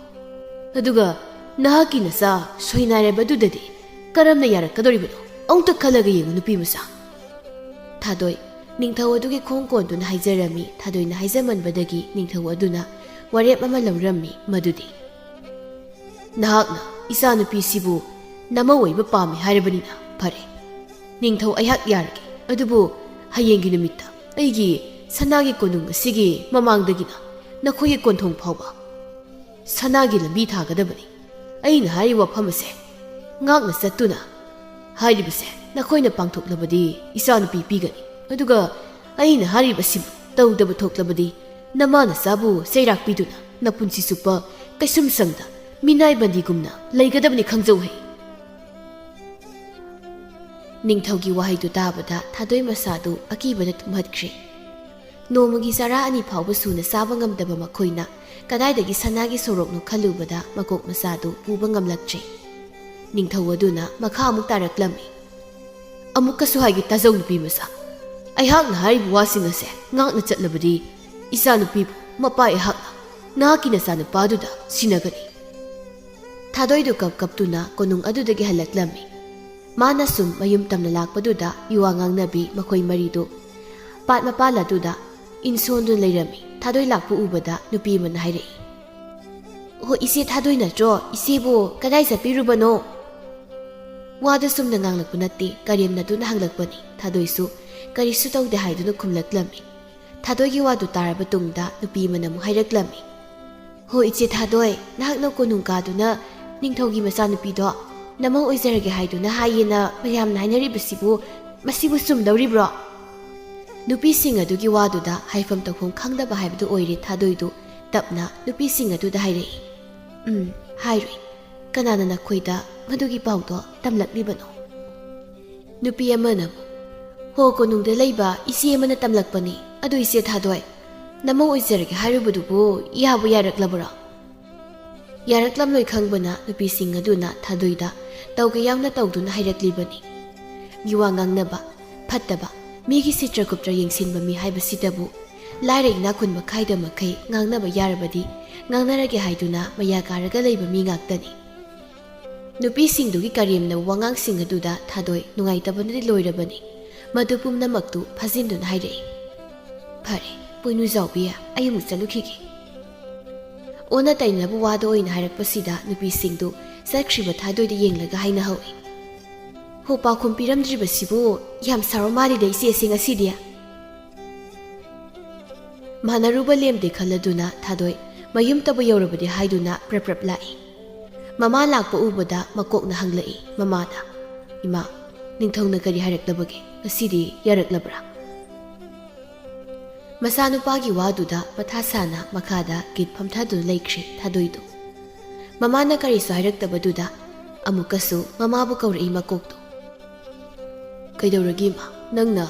ꯑꯗꯨꯒ ꯅꯍꯥꯛꯀꯤ ꯅꯆꯥ ꯁꯣꯏꯅꯥꯏꯔꯕꯗꯨꯗꯗꯤ ꯀꯔꯝꯅ ꯌꯥꯔꯛꯀꯗꯧꯔꯤꯕꯅꯣ? ꯑꯃꯨꯛꯇ ꯈꯜꯂꯒ ꯌꯦꯡꯉꯨ ꯅꯨꯄꯤ ꯃꯆꯥ꯫ ꯊꯥꯗꯣꯏ ꯅꯤꯡꯊꯧ ꯑꯗꯨꯒꯤ ꯈꯣꯡ ꯀꯣꯟꯗꯨꯅ ꯍꯥꯏꯖꯔꯝꯃꯤ꯫ ꯊꯥꯗꯣꯏꯅ ꯍꯥꯏꯖꯃꯟꯕꯗꯒꯤ ꯅꯤꯡꯊꯧ ꯑꯗꯨꯅ ꯋꯥꯔꯦꯞ ꯑꯃ ꯂꯧꯔꯝꯃꯤ, ꯃꯗꯨꯗꯤ ꯅꯍꯥꯛꯅ ꯏꯆꯥꯅꯨꯄꯤꯁꯤꯕꯨ ꯅꯃꯧ ꯑꯣꯏꯕ ꯄꯥꯝꯃꯤ ꯍꯥꯏꯔꯕꯅꯤꯅ ꯐꯔꯦ, ꯅꯤꯡꯊꯧ ꯑꯩꯍꯥꯛ ꯌꯥꯔꯒꯦ꯫ ꯑꯗꯨꯕꯨ ꯍꯌꯦꯡꯒꯤ ꯅꯨꯃꯤꯠꯇ ꯑꯩꯒꯤ ꯁꯅꯥꯒꯤ ꯀꯣꯅꯨꯡ ꯑꯁꯤꯒꯤ ꯃꯃꯥꯡꯗꯒꯤꯅ ꯅꯈꯣꯏꯒꯤ ꯀꯣꯟꯊꯣꯡ ꯐꯥꯎꯕ ꯁꯅꯥꯒꯤ ꯂꯝꯕꯤ ꯊꯥꯒꯗꯕꯅꯤ꯫ ꯑꯩꯅ ꯍꯥꯏꯔꯤꯕ ꯋꯥꯐꯝ ꯑꯁꯦ ꯉꯥꯛꯅ ꯆꯠꯇꯨꯅ ꯍꯥꯏꯔꯤꯕꯁꯦ ꯅꯈꯣꯏꯅ ꯄꯥꯡꯊꯣꯛꯂꯕꯗꯤ ꯏꯆꯥꯅꯨꯄꯤ ꯄꯤꯒꯅꯤ꯫ ꯑꯗꯨꯒ ꯑꯩꯅ ꯍꯥꯏꯔꯤꯕꯁꯤꯕꯨ ꯇꯧꯗꯕ ꯊꯣꯛꯂꯕꯗꯤ ꯅꯃꯥ ꯅꯆꯥꯕꯨ ꯆꯩꯔꯥꯛ ꯄꯤꯗꯨꯅ ꯅꯄꯨꯟꯁꯤ ꯆꯨꯞꯄ ꯀꯩꯁꯨꯝ ꯁꯪꯗ ꯃꯤꯅꯥꯏ ꯕꯟꯗꯤꯒꯨꯝꯅ ꯂꯩꯒꯗꯕꯅꯤ, ꯈꯪꯖꯧꯍꯦ꯫ ꯅꯤꯡꯊꯧꯒꯤ ꯋꯥꯍꯩꯗꯨ ꯇꯥꯕꯗ ꯊꯥꯗꯣꯏ ꯃꯆꯥꯗꯨ ꯑꯀꯤꯕꯗ ꯇꯨꯝꯍꯠꯈ꯭ꯔꯦ꯫ ꯅꯣꯡꯃꯒꯤ ꯆꯔꯥ 2 ꯐꯥꯎꯕ ꯁꯨꯅ ꯆꯥꯕ ꯉꯝꯗꯕ ꯃꯈꯣꯏꯅ ꯀꯗꯥꯏꯗꯒꯤ ꯁꯅꯥꯒꯤ ꯁꯣꯔꯣꯛꯅꯣ ꯈꯜꯂꯨꯕꯗ ꯃꯀꯣꯛ ꯃꯆꯥꯗꯨ ꯄꯨꯕ ꯉꯝꯂꯛꯇ꯭ꯔꯦ꯫ ꯅꯤꯡꯊꯧ ꯑꯗꯨꯅ ꯃꯈꯥ ꯑꯃꯨꯛ ꯇꯥꯔꯛꯂꯝꯃꯤ꯫ ꯑꯃꯨꯛꯀꯁꯨ ꯍꯥꯏꯒꯦ ꯇꯥꯖꯧ ꯅꯨꯄꯤ ꯃꯆꯥ, ꯑꯩꯍꯥꯛꯅ ꯍꯥꯏꯔꯤꯕ ꯋꯥꯁꯤꯡ ꯑꯁꯦ ꯉꯥꯛꯅ ꯆꯠꯂꯕꯗꯤ ꯏꯆꯥꯅꯨꯄꯤꯕꯨ ꯃꯄꯥ ꯑꯩꯍꯥꯛꯅ ꯅꯍꯥꯛꯀꯤ ꯅꯆꯥꯅꯨꯄꯥꯗꯨꯗ ꯁꯤꯟꯅꯒꯅꯤ꯫ ꯊꯥꯗꯣꯏꯗꯨ ꯀꯞꯇꯨꯅ ꯀꯣꯅꯨꯡ ꯑꯗꯨꯗꯒꯤ ꯍꯜꯂꯛꯂꯝꯃꯤ꯫ ꯃꯥꯅ ꯁꯨꯝ ꯃꯌꯨꯝ ꯇꯝꯅ ꯂꯥꯛꯄꯗꯨꯗ ꯌꯨꯋꯥ ꯉꯥꯡꯅꯕꯤ ꯃꯈꯣꯏ ꯃꯔꯤꯗꯨ ꯄꯥꯠ ꯃꯄꯥꯜ ꯑꯗꯨꯗ ꯏꯟꯁꯣꯟꯗꯨꯅ ꯂꯩꯔꯝꯃꯤ꯫ ꯊꯥꯗꯣꯏ ꯂꯥꯛꯄ ꯎꯕꯗ ꯅꯨꯄꯤ ꯑꯃꯅ ꯍꯥꯏꯔꯛꯏ, "ꯑꯣ, ꯏꯆꯦ ꯊꯥꯗꯣꯏ ꯅꯠꯇ꯭ꯔꯣ? ꯏꯆꯦꯕꯨ ꯀꯗꯥꯏ ꯆꯠꯄꯤꯔꯨꯕꯅꯣ?" ꯋꯥꯗꯨ ꯁꯨꯝꯅ ꯉꯥꯡꯂꯛꯄ ꯅꯠꯇꯦ, ꯀꯔꯦꯝꯅꯗꯨꯅ ꯍꯪꯂꯛꯄꯅꯤ꯫ ꯊꯥꯗꯣꯏꯁꯨ ꯀꯔꯤꯁꯨ ꯇꯧꯗꯦ ꯍꯥꯏꯗꯨꯅ ꯈꯨꯝꯂꯛꯂꯝꯃꯤ꯫ ꯊꯥꯗꯣꯏꯒꯤ ꯋꯥꯗꯨ ꯇꯥꯔꯕ ꯇꯨꯡꯗ ꯅꯨꯄꯤ ꯑꯃꯅ ꯑꯃꯨꯛ ꯍꯥꯏꯔꯛꯂꯝꯃꯤ, "ꯍꯣ ꯏꯆꯦ ꯊꯥꯗꯣꯏ, ꯅꯍꯥꯛꯅ ꯀꯣꯅꯨꯡ ꯀꯥꯗꯨꯅ ꯅꯤꯡꯊꯧꯒꯤ ꯃꯆꯥꯅꯨꯄꯤꯗꯣ ꯅꯃꯧ ꯑꯣꯏꯖꯔꯒꯦ ꯍꯥꯏꯗꯨꯅ ꯍꯥꯏꯌꯦꯅ ꯃꯌꯥꯝꯅ ꯍꯥꯏꯅꯔꯤꯕꯁꯤꯕꯨ ꯃꯁꯤꯕꯨ ꯆꯨꯝꯗꯧꯔꯤꯕ꯭ꯔꯣ?" ꯅꯨꯄꯤꯁꯤꯡ ꯑꯗꯨꯒꯤ ꯋꯥꯗꯨꯗ ꯍꯥꯏꯐꯝ ꯇꯧꯐꯝ ꯈꯪꯗꯕ ꯍꯥꯏꯕꯗꯨ ꯑꯣꯏꯔꯦ꯫ ꯊꯥꯗꯣꯏꯗꯨ ꯇꯞꯅ ꯅꯨꯄꯤꯁꯤꯡ ꯑꯗꯨꯗ ꯍꯥꯏꯔꯛꯏ, "ꯍꯥꯏꯔꯣꯏ, ꯀꯅꯥꯅ ꯅꯈꯣꯏꯗ ꯃꯗꯨꯒꯤ ꯄꯥꯎꯗꯣ ꯇꯝꯂꯛꯂꯤꯕꯅꯣ?" ꯅꯨꯄꯤ ꯑꯃꯅ, "ꯍꯣ, ꯀꯣꯅꯨꯡꯗ ꯂꯩꯕ ꯏꯆꯦ ꯑꯃꯅ ꯇꯝꯂꯛꯄꯅꯤ꯫ ꯑꯗꯨ ꯏꯆꯦ ꯊꯥꯗꯣꯏ, ꯅꯃꯧ ꯑꯣꯏꯖꯔꯒꯦ ꯍꯥꯏꯔꯨꯕꯗꯨꯕꯨ ꯌꯥꯕꯨ ꯌꯥꯔꯛꯂꯕ꯭ꯔꯣ?" ꯌꯥꯔꯛꯂꯝꯂꯣꯏ ꯈꯪꯕꯅ ꯅꯨꯄꯤꯁꯤꯡ ꯑꯗꯨꯅ ꯊꯥꯗꯣꯏꯗ ꯇꯧꯒꯦ ꯌꯥꯎꯅ ꯇꯧꯗꯨꯅ ꯍꯥꯏꯔꯛꯂꯤꯕꯅꯤ꯫ ꯃꯤꯋꯥ ꯉꯥꯡꯅꯕ, ꯐꯠꯇꯕ, ꯃꯤꯒꯤ ꯁꯤꯇ꯭ꯔ ꯀꯨꯞꯇ꯭ꯔ ꯌꯦꯡꯁꯤꯟꯕ ꯃꯤ ꯍꯥꯏꯕꯁꯤꯗꯕꯨ ꯂꯥꯏꯔ ꯏꯅꯥꯛ ꯈꯨꯟꯕ ꯈꯥꯏꯗ ꯃꯈꯩ ꯉꯥꯡꯅꯕ ꯌꯥꯔꯕꯗꯤ ꯉꯥꯡꯅꯔꯒꯦ ꯍꯥꯏꯗꯨꯅ ꯃꯌꯥ ꯀꯥꯔꯒ ꯂꯩꯕ ꯃꯤ ꯉꯥꯛꯇꯅꯤ꯫ ꯅꯨꯄꯤꯁꯤꯡꯗꯨꯒꯤ ꯀꯔꯦꯝꯅꯕ ꯋꯥꯉꯥꯡꯁꯤꯡ ꯑꯗꯨꯗ ꯊꯥꯗꯣꯏ ꯅꯨꯡꯉꯥꯏꯇꯕꯅꯗꯤ ꯂꯣꯏꯔꯕꯅꯤ꯫ ꯃꯗꯨ ꯄꯨꯝꯅꯃꯛꯇꯨ ꯐꯥꯖꯤꯟꯗꯨꯅ ꯍꯥꯏꯔꯛꯏ, "ꯐꯔꯦ, ꯄꯣꯏꯅꯨ ꯖꯥꯎꯕꯤ, ꯑꯩ ꯑꯃꯨꯛ ꯆꯠꯂꯨꯈꯤꯒꯦ." ꯑꯣꯟꯅ ꯇꯩꯅꯕ ꯋꯥꯗ ꯑꯣꯏꯅ ꯍꯥꯏꯔꯛꯄꯁꯤꯗ ꯅꯨꯄꯤꯁꯤꯡꯗꯨ ꯆꯠꯈ꯭ꯔꯤꯕ ꯊꯥꯗꯣꯏꯗ ꯌꯦꯡꯂꯒ ꯍꯥꯏꯅꯍꯧꯏ, "ꯍꯣ, ꯄꯥꯎꯈꯨꯝ ꯄꯤꯔꯝꯗ꯭ꯔꯤꯕꯁꯤꯕꯨ ꯌꯥꯝ ꯁꯥꯎꯔ ꯃꯥꯜꯂꯤꯗ ꯏꯆꯦꯁꯤ ꯉꯁꯤꯗꯤ." ꯃꯥꯟꯅꯔꯨꯕ ꯂꯦꯝꯗꯦ ꯈꯜꯂꯗꯨꯅ ꯊꯥꯗꯣꯏ ꯃꯌꯨꯝꯇꯕꯨ ꯌꯧꯔꯕꯗꯤ ꯍꯥꯏꯗꯨꯅ ꯄ꯭ꯔꯞ ꯂꯥꯛꯏ꯫ ꯃꯃꯥ ꯂꯥꯛꯄ ꯎꯕꯗ ꯃꯀꯣꯛꯅ ꯍꯪꯂꯛꯏ ꯃꯃꯥꯗ, "ꯏꯃꯥ, ꯅꯤꯡꯊꯧꯅ ꯀꯔꯤ ꯍꯥꯏꯔꯛꯂꯕꯒꯦ? ꯉꯁꯤꯗꯤ ꯌꯥꯔꯛꯂꯕ꯭ꯔꯥ?" ꯃꯆꯥꯅꯨꯄꯥꯒꯤ ꯋꯥꯗꯨꯗ ꯃꯊꯥ ꯁꯥꯅ ꯃꯈꯥꯗ ꯒꯤꯠ ꯐꯝꯊꯗꯨꯅ ꯂꯩꯈ꯭ꯔꯦ ꯊꯥꯗꯣꯏꯗꯨ꯫ ꯃꯃꯥꯅ ꯀꯔꯤꯁꯨ ꯍꯥꯏꯔꯛꯇꯕꯗꯨꯗ ꯑꯃꯨꯛꯀꯁꯨ ꯃꯃꯥꯕꯨ ꯀꯧꯔꯛꯏ ꯃꯀꯣꯛꯇꯨ꯫ "ꯀꯩꯗꯧꯔꯒꯦ ꯏꯃꯥ, ꯅꯪꯅ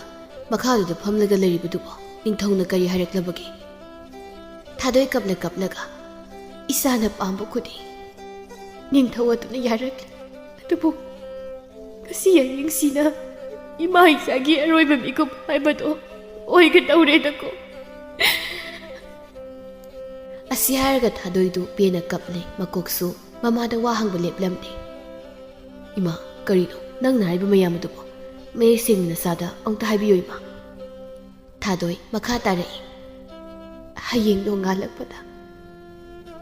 ꯃꯈꯥꯗꯨꯗ ꯐꯝꯂꯒ ꯂꯩꯔꯤꯕꯗꯨꯕꯣ? ꯅꯤꯡꯊꯧꯅ ꯀꯔꯤ ꯍꯥꯏꯔꯛꯂꯕꯒꯦ?" ꯊꯥꯗꯣꯏ ꯀꯞꯂꯒ, "ꯏꯆꯥꯅ ꯄꯥꯝꯕ ꯈꯨꯗꯤꯡ ꯅꯤꯡꯊꯧ ꯑꯗꯨꯅ ꯌꯥꯔꯛꯂꯤ꯫ ꯑꯗꯨꯕꯨ ꯉꯁꯤ ꯍꯌꯦꯡꯁꯤꯅ ꯏꯃꯥ ꯏꯆꯥꯒꯤ ꯑꯔꯣꯏꯕ ꯃꯤꯀꯨꯞ ꯍꯥꯏꯕꯗꯣ ꯑꯣꯏꯒꯗꯧꯔꯦꯗꯀꯣ." ꯑꯁꯤ ꯍꯥꯏꯔꯒ ꯊꯥꯗꯣꯏꯗꯨ ꯄꯦꯟꯅ ꯀꯞꯂꯦ꯫ ꯃꯀꯣꯛꯁꯨ ꯃꯃꯥꯗ ꯋꯥ ꯍꯪꯕ ꯂꯦꯞꯂꯝꯗꯦ꯫ "ꯏꯃꯥ, ꯀꯔꯤꯅꯣ ꯅꯪꯅ ꯍꯥꯏꯔꯤꯕ ꯃꯌꯥꯝ ꯑꯗꯨꯕꯣ? ꯃꯌꯦꯛ ꯁꯦꯡꯅ ꯅꯆꯥꯗ ꯑꯃꯨꯛꯇ ꯍꯥꯏꯕꯤꯌꯨ ꯏꯃꯥ." ꯊꯥꯗꯣꯏ ꯃꯈꯥ ꯇꯥꯔꯛꯏ, "ꯍꯌꯦꯡ ꯅꯣꯡꯉꯥꯜꯂꯛꯄꯗ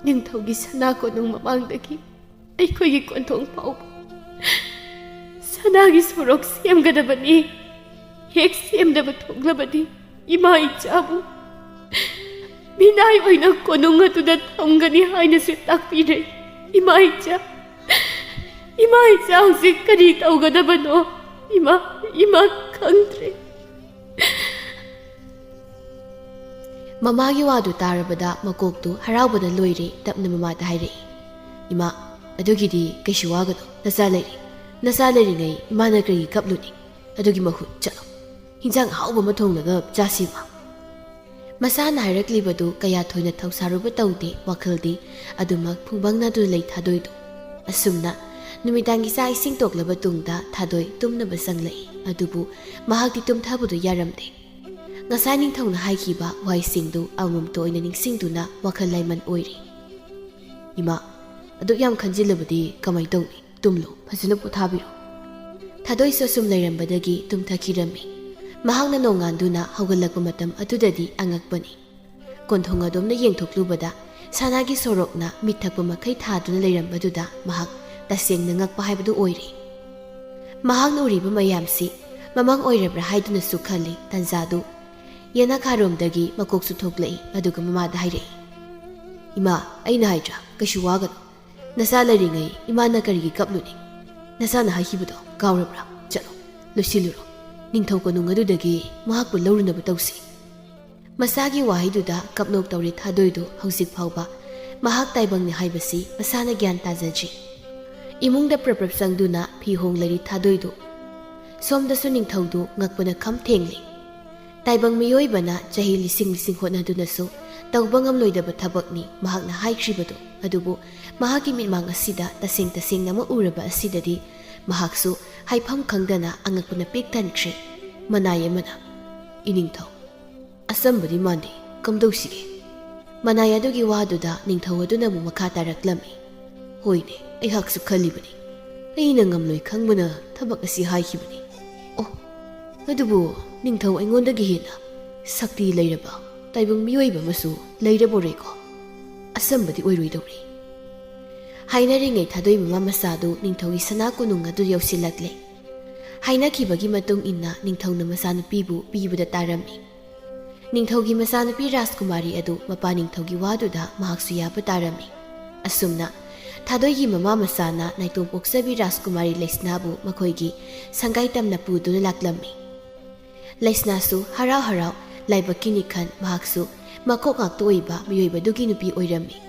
ꯅꯤꯡꯊꯧꯒꯤ ꯁꯅꯥ ꯀꯣꯅꯨꯡ ꯃꯃꯥꯡꯗꯒꯤ ꯑꯩꯈꯣꯏꯒꯤ ꯀꯣꯟꯊꯣꯡ ꯐꯥꯎꯕ ꯁꯅꯥꯒꯤ ꯁꯣꯔꯣꯛ ꯁꯦꯝꯒꯗꯕꯅꯤ꯫ ꯍꯦꯛ ꯁꯦꯝꯗꯕ ꯊꯣꯛꯂꯕꯗꯤ ꯏꯃꯥ ꯏꯆꯥꯕꯨ ꯃꯤꯅꯥꯏ ꯑꯣꯏꯅ ꯀꯣꯅꯨꯡ ꯑꯗꯨꯗ ꯊꯝꯒꯅꯤ ꯍꯥꯏꯅꯁꯨ ꯇꯥꯛꯄꯤꯔꯦ꯫ ꯏꯃꯥ ꯏꯆꯥ ꯍꯧꯖꯤꯛ ꯀꯔꯤ ꯇꯧꯒꯗꯕꯅꯣ? ꯏꯃꯥ ꯈꯪꯗ꯭ꯔꯦ." ꯃꯃꯥꯒꯤ ꯋꯥꯗꯨ ꯇꯥꯔꯕꯗ ꯃꯀꯣꯛꯇꯨ ꯍꯔꯥꯎꯕꯅ ꯂꯣꯏꯔꯦ꯫ ꯇꯞꯅ ꯃꯃꯥꯗ ꯍꯥꯏꯔꯛꯏ, "ꯏꯃꯥ, ꯑꯗꯨꯒꯤꯗꯤ ꯀꯩꯁꯨ ꯋꯥꯒꯅꯨ. ꯅꯆꯥ ꯂꯩꯔꯤ. ꯅꯆꯥ ꯂꯩꯔꯤꯉꯩ ꯏꯃꯥꯅ ꯀꯔꯤꯒꯤ ꯀꯞꯂꯨꯅꯤ? ꯑꯗꯨꯒꯤ ꯃꯍꯨꯠ ꯆꯠꯂꯣ, ꯍꯤꯟꯖꯥꯡ ꯑꯍꯥꯎꯕ ꯑꯃ ꯊꯣꯡꯂꯒ ꯆꯥꯁꯤ ꯏꯃꯥ." ꯃꯁꯥꯅ ꯍꯥꯏꯔꯛꯂꯤꯕꯗꯨ ꯀꯌꯥ ꯊꯣꯏꯅ ꯊꯧꯁꯥꯔꯨꯕ ꯇꯧꯗꯦ ꯋꯥꯈꯜꯗꯤ ꯑꯗꯨꯃꯛ ꯐꯨꯡꯕꯪꯅꯗꯨꯅ ꯂꯩ ꯊꯥꯗꯣꯏꯗꯨ ꯑꯁꯨꯝꯅ ꯅꯨꯃꯤꯗꯥꯡꯒꯤ ꯆꯥꯛ ꯏꯁꯤꯡ ꯇꯣꯛꯂꯕ ꯇꯨꯡꯗ ꯊꯥꯗꯣꯏ ꯇꯨꯝꯅꯕ ꯆꯪꯂꯛꯏ ꯑꯗꯨꯕꯨ ꯃꯍꯥꯛꯇꯤ ꯇꯨꯝꯊꯕꯗꯨ ꯌꯥꯔꯝꯗꯦ ꯉꯁꯥꯏ ꯅꯤꯡꯊꯧꯅ ꯍꯥꯏꯈꯤꯕ ꯋꯥꯍꯩꯁꯤꯡꯗꯨ ꯑꯃꯃꯝꯇ ꯑꯣꯏꯅ ꯅꯤꯡꯁꯤꯡꯗꯨꯅ ꯋꯥꯈꯜ ꯂꯩꯃꯟ ꯑꯣꯏꯔꯤ ꯏꯃꯥ ꯑꯗꯨꯛ ꯌꯥꯝ ꯈꯟꯖꯤꯜꯂꯕꯗꯤ ꯀꯃꯥꯏ ꯇꯧꯅꯤ ꯇꯨꯝꯂꯣ ꯐꯖꯅ ꯄꯣꯊꯥꯕꯤꯔꯣ ꯊꯥꯗꯣꯏꯁꯨ ꯑꯁꯨꯝ ꯂꯩꯔꯝꯕꯗꯒꯤ ꯇꯨꯝꯊꯈꯤꯔꯝꯃꯤ ꯃꯍꯥꯛꯅ ꯅꯣꯡꯉꯥꯟꯗꯨꯅ ꯍꯧꯒꯠꯂꯛꯄ ꯃꯇꯝ ꯑꯗꯨꯗꯗꯤ ꯑꯉꯛꯄꯅꯤ ꯀꯣꯟꯊꯣꯡ ꯑꯗꯣꯝꯅ ꯌꯦꯡꯊꯣꯛꯂꯨꯕꯗ ꯁꯅꯥꯒꯤ ꯁꯣꯔꯣꯛꯅ ꯃꯤꯠ ꯊꯛꯄ ꯃꯈꯩ ꯊꯥꯗꯨꯅ ꯂꯩꯔꯝꯕꯗꯨꯗ ꯃꯍꯥꯛ ꯇꯁꯦꯡꯅ ꯉꯛꯄ ꯍꯥꯏꯕꯗꯨ ꯑꯣꯏꯔꯦ ꯃꯍꯥꯛꯅ ꯎꯔꯤꯕ ꯃꯌꯥꯝꯁꯤ ꯃꯃꯪ ꯑꯣꯏꯔꯕ꯭ꯔꯥ ꯍꯥꯏꯗꯨꯅꯁꯨ ꯈꯜꯂꯤ ꯇꯟꯖꯥꯗꯨ ꯌꯦꯅꯈꯥꯔꯣꯝꯗꯒꯤ ꯃꯀꯣꯛꯁꯨ ꯊꯣꯛꯂꯛꯏ ꯑꯗꯨꯒ ꯃꯃꯥꯗ ꯍꯥꯏꯔꯛꯏ ꯏꯃꯥ ꯑꯩꯅ ꯍꯥꯏꯗ꯭ꯔꯥ ꯀꯩꯁꯨ ꯋꯥꯒꯅꯨ ꯅꯆꯥ ꯂꯩꯔꯤꯉꯩ ꯏꯃꯥꯅ ꯀꯔꯤꯒꯤ ꯀꯞꯂꯨꯅꯤ ꯅꯆꯥꯅ ꯍꯥꯏꯈꯤꯕꯗꯣ ꯀꯥꯎꯔꯕ꯭ꯔꯥ ꯆꯠꯂꯣ ꯂꯣꯏꯁꯤꯜꯂꯨꯔꯣ ꯅꯤꯡꯊꯧ ꯀꯣꯅꯨꯡ ꯑꯗꯨꯗꯒꯤ ꯃꯍꯥꯛꯄꯨ ꯂꯧꯔꯨꯅꯕ ꯇꯧꯁꯤ ꯃꯁꯥꯒꯤ ꯋꯥꯍꯩꯗꯨꯗ ꯀꯞꯅꯣꯛ ꯇꯧꯔꯤ ꯊꯥꯗꯣꯏꯗꯨ ꯍꯧꯖꯤꯛ ꯐꯥꯎꯕ ꯃꯍꯥꯛ ꯇꯥꯏꯕꯪꯅꯤ ꯍꯥꯏꯕꯁꯤ ꯃꯁꯥꯅ ꯒ꯭ꯌꯥꯟ ꯇꯥꯖꯗ꯭ꯔꯤ ꯏꯃꯨꯡꯗ ꯄ꯭ꯔꯞ ꯆꯪꯗꯨꯅ ꯐꯤ ꯍꯣꯡꯂꯔꯤ ꯊꯥꯗꯣꯏꯗꯨ ꯁꯣꯝꯗꯁꯨ ꯅꯤꯡꯊꯧꯗꯨ ꯉꯛꯄꯅ ꯈꯝ ꯊꯦꯡꯂꯤ ꯇꯥꯏꯕꯪ ꯃꯤꯑꯣꯏꯕꯅ ꯆꯍꯤ ꯂꯤꯁꯤꯡ ꯍꯣꯠꯅꯗꯨꯅꯁꯨ ꯇꯧꯕ ꯉꯝꯂꯣꯏꯗꯕ ꯊꯕꯛꯅꯤ ꯃꯍꯥꯛꯅ ꯍꯥꯏꯈ꯭ꯔꯤꯕꯗꯨ ꯑꯗꯨꯕꯨ ꯃꯍꯥꯛꯀꯤ ꯃꯤꯠꯃꯥꯡ ꯑꯁꯤꯗ ꯇꯁꯦꯡꯅ ꯑꯃ ꯎꯔꯕ ꯑꯁꯤꯗꯗꯤ ꯃꯍꯥꯛꯁꯨ ꯍꯥꯏꯐꯝ ꯈꯪꯗꯅ ꯑꯉꯛꯄꯅ ꯄꯤꯛ ꯊꯟꯈ꯭ꯔꯦ ꯃꯅꯥꯏ ꯑꯃꯅ ꯏꯅꯤꯡꯊꯧ ꯑꯆꯝꯕꯗꯤ ꯃꯥꯟꯗꯦ ꯀꯝꯗꯧꯁꯤꯒꯦ ꯃꯅꯥꯏ ꯑꯗꯨꯒꯤ ꯋꯥꯗꯨꯗ ꯅꯤꯡꯊꯧ ꯑꯗꯨꯅ ꯑꯃꯨꯛ ꯃꯈꯥ ꯇꯥꯔꯛꯂꯝꯃꯤ ꯍꯣꯏꯅꯦ ꯑꯩꯍꯥꯛꯁꯨ ꯈꯜꯂꯤꯕꯅꯤ ꯑꯩꯅ ꯉꯝꯂꯣꯏ ꯈꯪꯕꯅ ꯊꯕꯛ ꯑꯁꯤ ꯍꯥꯏꯈꯤꯕꯅꯤ ꯑꯣ ꯑꯗꯨꯕꯨ ꯅꯤꯡꯊꯧ ꯑꯩꯉꯣꯟꯗꯒꯤ ꯍꯦꯟꯅ ꯁꯛꯇꯤ ꯂꯩꯔꯕ ꯇꯥꯏꯕꯪ ꯃꯤꯑꯣꯏꯕ ꯑꯃꯁꯨ ꯂꯩꯔꯕꯣꯔꯦꯀꯣ ꯑꯆꯝꯕꯗꯤ ꯑꯣꯏꯔꯣꯏꯗꯧꯔꯤ ꯍꯥꯏꯅꯔꯤꯉꯩ ꯊꯥꯗꯣꯏ ꯃꯃꯥ ꯃꯆꯥꯗꯨ ꯅꯤꯡꯊꯧꯒꯤ ꯁꯅꯥ ꯀꯣꯅꯨꯡ ꯑꯗꯨ ꯌꯧꯁꯤꯜꯂꯛꯂꯦ ꯍꯥꯏꯅꯈꯤꯕꯒꯤ ꯃꯇꯨꯡ ꯏꯟꯅ ꯅꯤꯡꯊꯧꯅ ꯃꯆꯥꯅꯨꯄꯤꯕꯨ ꯄꯤꯕꯗ ꯇꯥꯔꯝꯃꯤ ꯅꯤꯡꯊꯧꯒꯤ ꯃꯆꯥꯅꯨꯄꯤ ꯔꯥꯖꯀꯨꯃꯥꯔꯤ ꯑꯗꯨ ꯃꯄꯥ ꯅꯤꯡꯊꯧꯒꯤ ꯋꯥꯗꯨꯗ ꯃꯍꯥꯛꯁꯨ ꯌꯥꯕ ꯇꯥꯔꯝꯃꯤ ꯑꯁꯨꯝꯅ ꯊꯥꯗꯣꯏꯒꯤ ꯃꯃꯥ ꯃꯆꯥꯅ ꯅꯥꯏꯇꯣꯝ ꯄꯣꯛꯆꯕꯤ ꯔꯥꯖꯀꯨꯃꯥꯔꯤ ꯂꯩꯁꯅꯥꯕꯨ ꯃꯈꯣꯏꯒꯤ ꯁꯪꯒꯥꯏ ꯇꯝꯅ ꯄꯨꯗꯨꯅ ꯂꯥꯛꯂꯝꯃꯤ ꯂꯩꯁꯅꯥꯁꯨ ꯍꯔꯥꯎ ꯍꯔꯥꯎ ꯂꯥꯏꯕꯛꯀꯤꯅꯤ ꯈꯟ ꯃꯍꯥꯛꯁꯨ ꯃꯀꯣꯛ ꯉꯥꯛꯇ ꯑꯣꯏꯕ ꯃꯤꯑꯣꯏꯕꯗꯨꯒꯤ ꯅꯨꯄꯤ ꯑꯣꯏꯔꯝꯃꯤ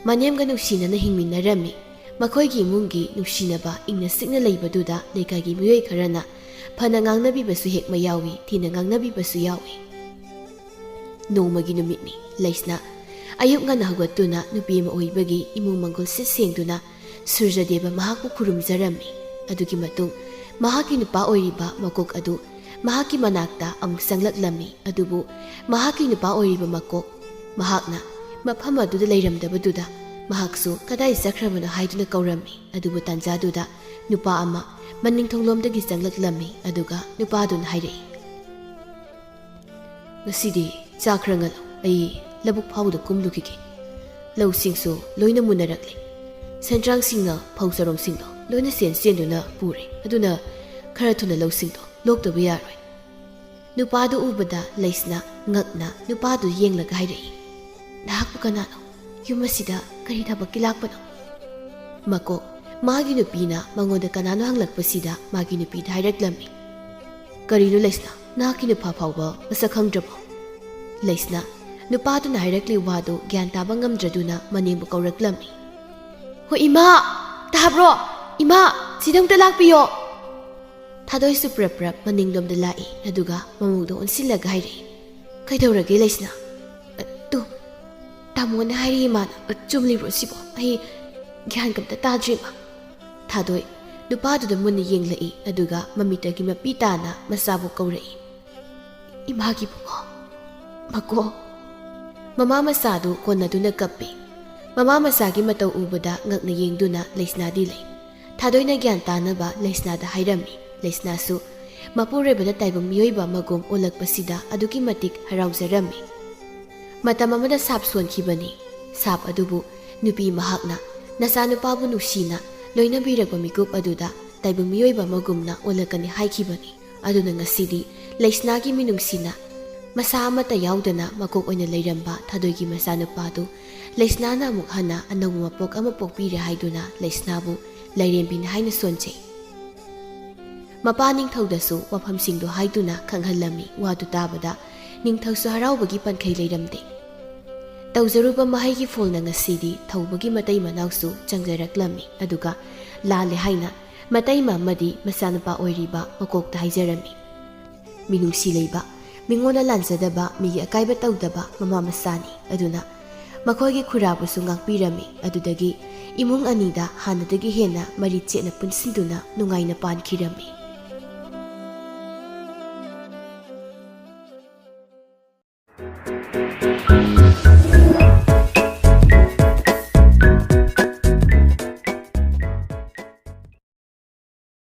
ꯃꯅꯦꯝꯒ ꯅꯨꯡꯁꯤꯅꯅ ꯍꯤꯡꯃꯤꯟꯅꯔꯝꯃꯤ ꯃꯈꯣꯏꯒꯤ ꯏꯃꯨꯡꯒꯤ ꯅꯨꯡꯁꯤꯅꯕ ꯏꯪꯅ ꯆꯤꯛꯅ ꯂꯩꯕꯗꯨꯗ ꯂꯩꯀꯥꯏꯒꯤ ꯃꯤꯑꯣꯏ ꯈꯔꯅ ꯐꯅ ꯉꯥꯡꯅꯕꯤꯕꯁꯨ ꯍꯦꯛ ꯃꯌꯥꯎꯏ ꯊꯤꯅ ꯉꯥꯡꯅꯕꯤꯕꯁꯨ ꯌꯥꯎꯏ ꯅꯣꯡꯃꯒꯤ ꯅꯨꯃꯤꯠꯅꯤ ꯂꯩꯁꯅꯥ ꯑꯌꯨꯛ ꯉꯟꯅ ꯍꯧꯒꯠꯇꯨꯅ ꯅꯨꯄꯤ ꯑꯃ ꯑꯣꯏꯕꯒꯤ ꯏꯃꯨꯡ ꯃꯪꯒꯣꯜ ꯁꯤꯠ ꯁꯦꯡꯗꯨꯅ ꯁꯨꯔꯖꯗꯦꯕ ꯃꯍꯥꯛꯄꯨ ꯈꯨꯔꯨꯝꯖꯔꯝꯃꯤ ꯑꯗꯨꯒꯤ ꯃꯇꯨꯡ ꯃꯍꯥꯛꯀꯤ ꯅꯨꯄꯥ ꯑꯣꯏꯔꯤꯕ ꯃꯀꯣꯛ ꯑꯗꯨ ꯃꯍꯥꯛꯀꯤ ꯃꯅꯥꯛꯇ ꯑꯃꯨꯛ ꯆꯪꯂꯛꯂꯝꯃꯤ ꯑꯗꯨꯕꯨ ꯃꯍꯥꯛꯀꯤ ꯅꯨꯄꯥ ꯑꯣꯏꯔꯤꯕ ꯃꯀꯣꯛ ꯃꯍꯥꯛꯅ ꯃꯐꯝ ꯑꯗꯨꯗ ꯂꯩꯔꯝꯗꯕꯗꯨꯗ ꯃꯍꯥꯛꯁꯨ ꯀꯗꯥꯏ ꯆꯠꯈ꯭ꯔꯕꯅꯣ ꯍꯥꯏꯗꯨꯅ ꯀꯧꯔꯝꯃꯤ ꯑꯗꯨꯕꯨ ꯇꯥꯟꯖꯥꯗꯨꯗ ꯅꯨꯄꯥ ꯑꯃ ꯃꯅꯤꯡꯊꯣꯡꯂꯣꯝꯗꯒꯤ ꯆꯪꯂꯛꯂꯝꯃꯤ ꯑꯗꯨꯒ ꯅꯨꯄꯥꯗꯨꯅ ꯍꯥꯏꯔꯛꯏ ꯉꯁꯤꯗꯤ ꯆꯥꯛ ꯈꯔ ꯉꯜꯂꯨ ꯑꯩ ꯂꯧꯕꯨꯛ ꯐꯥꯎꯕꯗ ꯀꯨꯝꯂꯨꯈꯤꯒꯦ ꯂꯧꯁꯤꯡꯁꯨ ꯂꯣꯏꯅ ꯃꯨꯟꯅꯔꯛꯂꯤ ꯁꯦꯟꯗ꯭ꯔꯥꯡꯁꯤꯡꯅ ꯐꯧ ꯆꯔꯣꯡꯁꯤꯡꯗꯣ ꯂꯣꯏꯅ ꯆꯦꯟꯗꯨꯅ ꯄꯨꯔꯦ ꯑꯗꯨꯅ ꯈꯔ ꯊꯨꯅ ꯂꯧꯁꯤꯡꯗꯣ ꯂꯣꯛꯇꯕ ꯌꯥꯔꯣꯏ ꯅꯨꯄꯥꯗꯨ ꯎꯕꯗ ꯂꯩꯁꯅ ꯉꯛꯅ ꯅꯨꯄꯥꯗꯨ ꯌꯦꯡꯂꯒ ꯍꯥꯏꯔꯛꯏ ꯅꯍꯥꯛꯄꯨ ꯀꯅꯥꯅꯣ ꯌꯨꯝ ꯑꯁꯤꯗ ꯀꯔꯤ ꯊꯕꯛꯀꯤ ꯂꯥꯛꯄꯅꯣ ꯃꯀꯣꯛ ꯃꯥꯒꯤ ꯅꯨꯄꯤꯅ ꯃꯉꯣꯟꯗ ꯀꯅꯥꯅꯣ ꯍꯪꯂꯛꯄꯁꯤꯗ ꯃꯥꯒꯤ ꯅꯨꯄꯤꯗ ꯍꯥꯏꯔꯛꯂꯝꯃꯤ ꯀꯔꯤꯅꯣ ꯂꯩꯁꯅ ꯅꯍꯥꯛꯀꯤ ꯅꯨꯄꯥ ꯐꯥꯎꯕ ꯃꯁꯛ ꯈꯪꯗ꯭ꯔꯕꯣ ꯂꯩꯁꯅ ꯅꯨꯄꯥꯗꯨꯅ ꯍꯥꯏꯔꯛꯂꯤ ꯋꯥꯗꯨ ꯒ꯭ꯌꯥꯟ ꯇꯥꯕ ꯉꯝꯗ꯭ꯔꯗꯨꯅ ꯃꯅꯦꯝꯕꯨ ꯀꯧꯔꯛꯂꯝꯃꯤ ꯍꯣꯏ ꯏꯃꯥ ꯇꯥꯕ꯭ꯔꯣ ꯏꯃꯥ ꯁꯤꯗꯝꯇ ꯂꯥꯛꯄꯤꯌꯣ ꯊꯥꯗꯣꯏꯁꯨ ꯄ꯭ꯔꯞ ꯃꯅꯤꯡꯂꯣꯝꯗ ꯂꯥꯛꯏ ꯑꯗꯨꯒ ꯃꯃꯧꯗ ꯑꯣꯟꯁꯤꯜꯂꯒ ꯍꯥꯏꯔꯛꯏ ꯀꯩꯗꯧꯔꯒꯦ ꯂꯩꯁꯅ ꯇꯥꯃꯣꯅ ꯍꯥꯏꯔꯤ ꯏꯃꯥꯅ ꯆꯨꯝꯂꯤꯕ꯭ꯔꯣ ꯁꯤꯕꯣ ꯑꯩ ꯒ꯭ꯌꯥꯟ ꯀꯝꯇ ꯇꯥꯗ꯭ꯔꯤꯃ ꯊꯥꯗꯣꯏ ꯅꯨꯄꯥꯗꯨꯗ ꯃꯨꯟꯅ ꯌꯦꯡꯂꯛꯏ ꯑꯗꯨꯒ ꯃꯃꯤꯠꯇꯒꯤ ꯃꯄꯤ ꯇꯥꯅ ꯃꯆꯥꯕꯨ ꯀꯧꯔꯛꯏ ꯏꯃꯥꯒꯤ ꯕꯨꯡꯉꯣ ꯃꯀꯣ ꯃꯃꯥ ꯃꯆꯥꯗꯨ ꯀꯣꯟꯅꯗꯨꯅ ꯀꯞꯄꯤ ꯃꯃꯥ ꯃꯆꯥꯒꯤ ꯃꯇꯧ ꯎꯕꯗ ꯉꯛꯅ ꯌꯦꯡꯗꯨꯅ ꯂꯩꯁꯅꯥꯗꯤ ꯂꯩ ꯊꯥꯗꯣꯏꯅ ꯒ꯭ꯌꯥꯟ ꯇꯥꯅꯕ ꯂꯩꯁꯅꯥꯗ ꯍꯥꯏꯔꯝꯃꯤ ꯂꯩꯁꯅꯥꯁꯨ ꯃꯄꯨꯔꯣꯏꯕꯅ ꯇꯥꯏꯕꯪ ꯃꯤꯑꯣꯏꯕ ꯑꯃꯒꯨꯝ ꯑꯣꯜꯂꯛꯄꯁꯤꯗ ꯑꯗꯨꯛꯀꯤ ꯃꯇꯤꯛ ꯍꯔꯥꯎꯖꯔꯝꯃꯤ ꯃꯇꯝ ꯑꯃꯗ ꯁꯥꯞ ꯁꯣꯟꯈꯤꯕꯅꯤ ꯁꯥꯞ ꯑꯗꯨꯕꯨ ꯅꯨꯄꯤ ꯃꯍꯥꯛꯅ ꯅꯆꯥꯅꯨꯄꯥꯕꯨ ꯅꯨꯡꯁꯤꯅ ꯂꯣꯏꯅꯕꯤꯔꯛꯄ ꯃꯤꯀꯨꯞ ꯑꯗꯨꯗ ꯇꯥꯏꯕꯪ ꯃꯤꯑꯣꯏꯕ ꯑꯃꯒꯨꯝꯅ ꯑꯣꯜꯂꯛꯀꯅꯤ ꯍꯥꯏꯈꯤꯕꯅꯤ ꯑꯗꯨꯅ ꯉꯁꯤꯗꯤ ꯂꯩꯁꯅꯥꯒꯤ ꯃꯤꯅꯨꯡꯁꯤꯅ ꯃꯁꯥ ꯑꯃꯠꯇ ꯌꯥꯎꯗꯅ ꯃꯀꯣꯛ ꯑꯣꯏꯅ ꯂꯩꯔꯝꯕ ꯊꯥꯗꯣꯏꯒꯤ ꯃꯆꯥꯅꯨꯄꯥꯗꯨ ꯂꯩꯁꯅꯥꯅ ꯑꯃꯨꯛ ꯍꯟꯅ ꯑꯅꯧꯕ ꯃꯄꯣꯛ ꯑꯃ ꯄꯣꯛꯄꯤꯔꯦ ꯍꯥꯏꯗꯨꯅ ꯂꯩꯁꯅꯥꯕꯨ ꯂꯥꯏꯔꯦꯝꯕꯤꯅꯤ ꯍꯥꯏꯅ ꯁꯣꯟꯖꯩ ꯃꯄꯥ ꯅꯤꯡꯊꯧꯗꯁꯨ ꯋꯥꯐꯝꯁꯤꯡꯗꯨ ꯍꯥꯏꯗꯨꯅ ꯈꯪꯍꯜꯂꯝꯃꯤ ꯋꯥꯗꯨ ꯇꯥꯕꯗ ꯅꯤꯡꯊꯧꯁꯨ ꯍꯔꯥꯎꯕꯒꯤ ꯄꯟꯈꯩ ꯂꯩꯔꯝꯗꯦ ꯇꯧꯖꯔꯨꯕ ꯃꯍꯩꯒꯤ ꯐꯣꯜꯅ ꯉꯁꯤꯗꯤ ꯊꯧꯕꯒꯤ ꯃꯇꯩ ꯃꯅꯥꯎꯁꯨ ꯆꯪꯖꯔꯛꯂꯝꯃꯤ ꯑꯗꯨꯒ ꯂꯥꯜꯂꯦ ꯍꯥꯏꯅ ꯃꯇꯩꯃ ꯑꯃꯗꯤ ꯃꯆꯥꯅꯨꯄꯥ ꯑꯣꯏꯔꯤꯕ ꯃꯀꯣꯛꯇ ꯍꯥꯏꯖꯔꯝꯃꯤ ꯃꯤꯅꯨꯡꯁꯤ ꯂꯩꯕ ꯃꯤꯉꯣꯟꯗ ꯂꯥꯟꯖꯗꯕ ꯃꯤꯒꯤ ꯑꯀꯥꯏꯕ ꯇꯧꯗꯕ ꯃꯃꯥ ꯃꯆꯥꯅꯤ ꯑꯗꯨꯅ ꯃꯈꯣꯏꯒꯤ ꯈꯨꯔꯥꯕꯨꯁꯨ ꯉꯥꯛꯄꯤꯔꯝꯃꯤ ꯑꯗꯨꯗꯒꯤ ꯏꯃꯨꯡ ꯑꯅꯤꯗ ꯍꯥꯟꯅꯗꯒꯤ ꯍꯦꯟꯅ ꯃꯔꯤ ꯆꯦꯠꯅ ꯄꯨꯟꯁꯤꯟꯗꯨꯅ ꯅꯨꯡꯉꯥꯏꯅ ꯄꯥꯟꯈꯤꯔꯝꯃꯤ꯫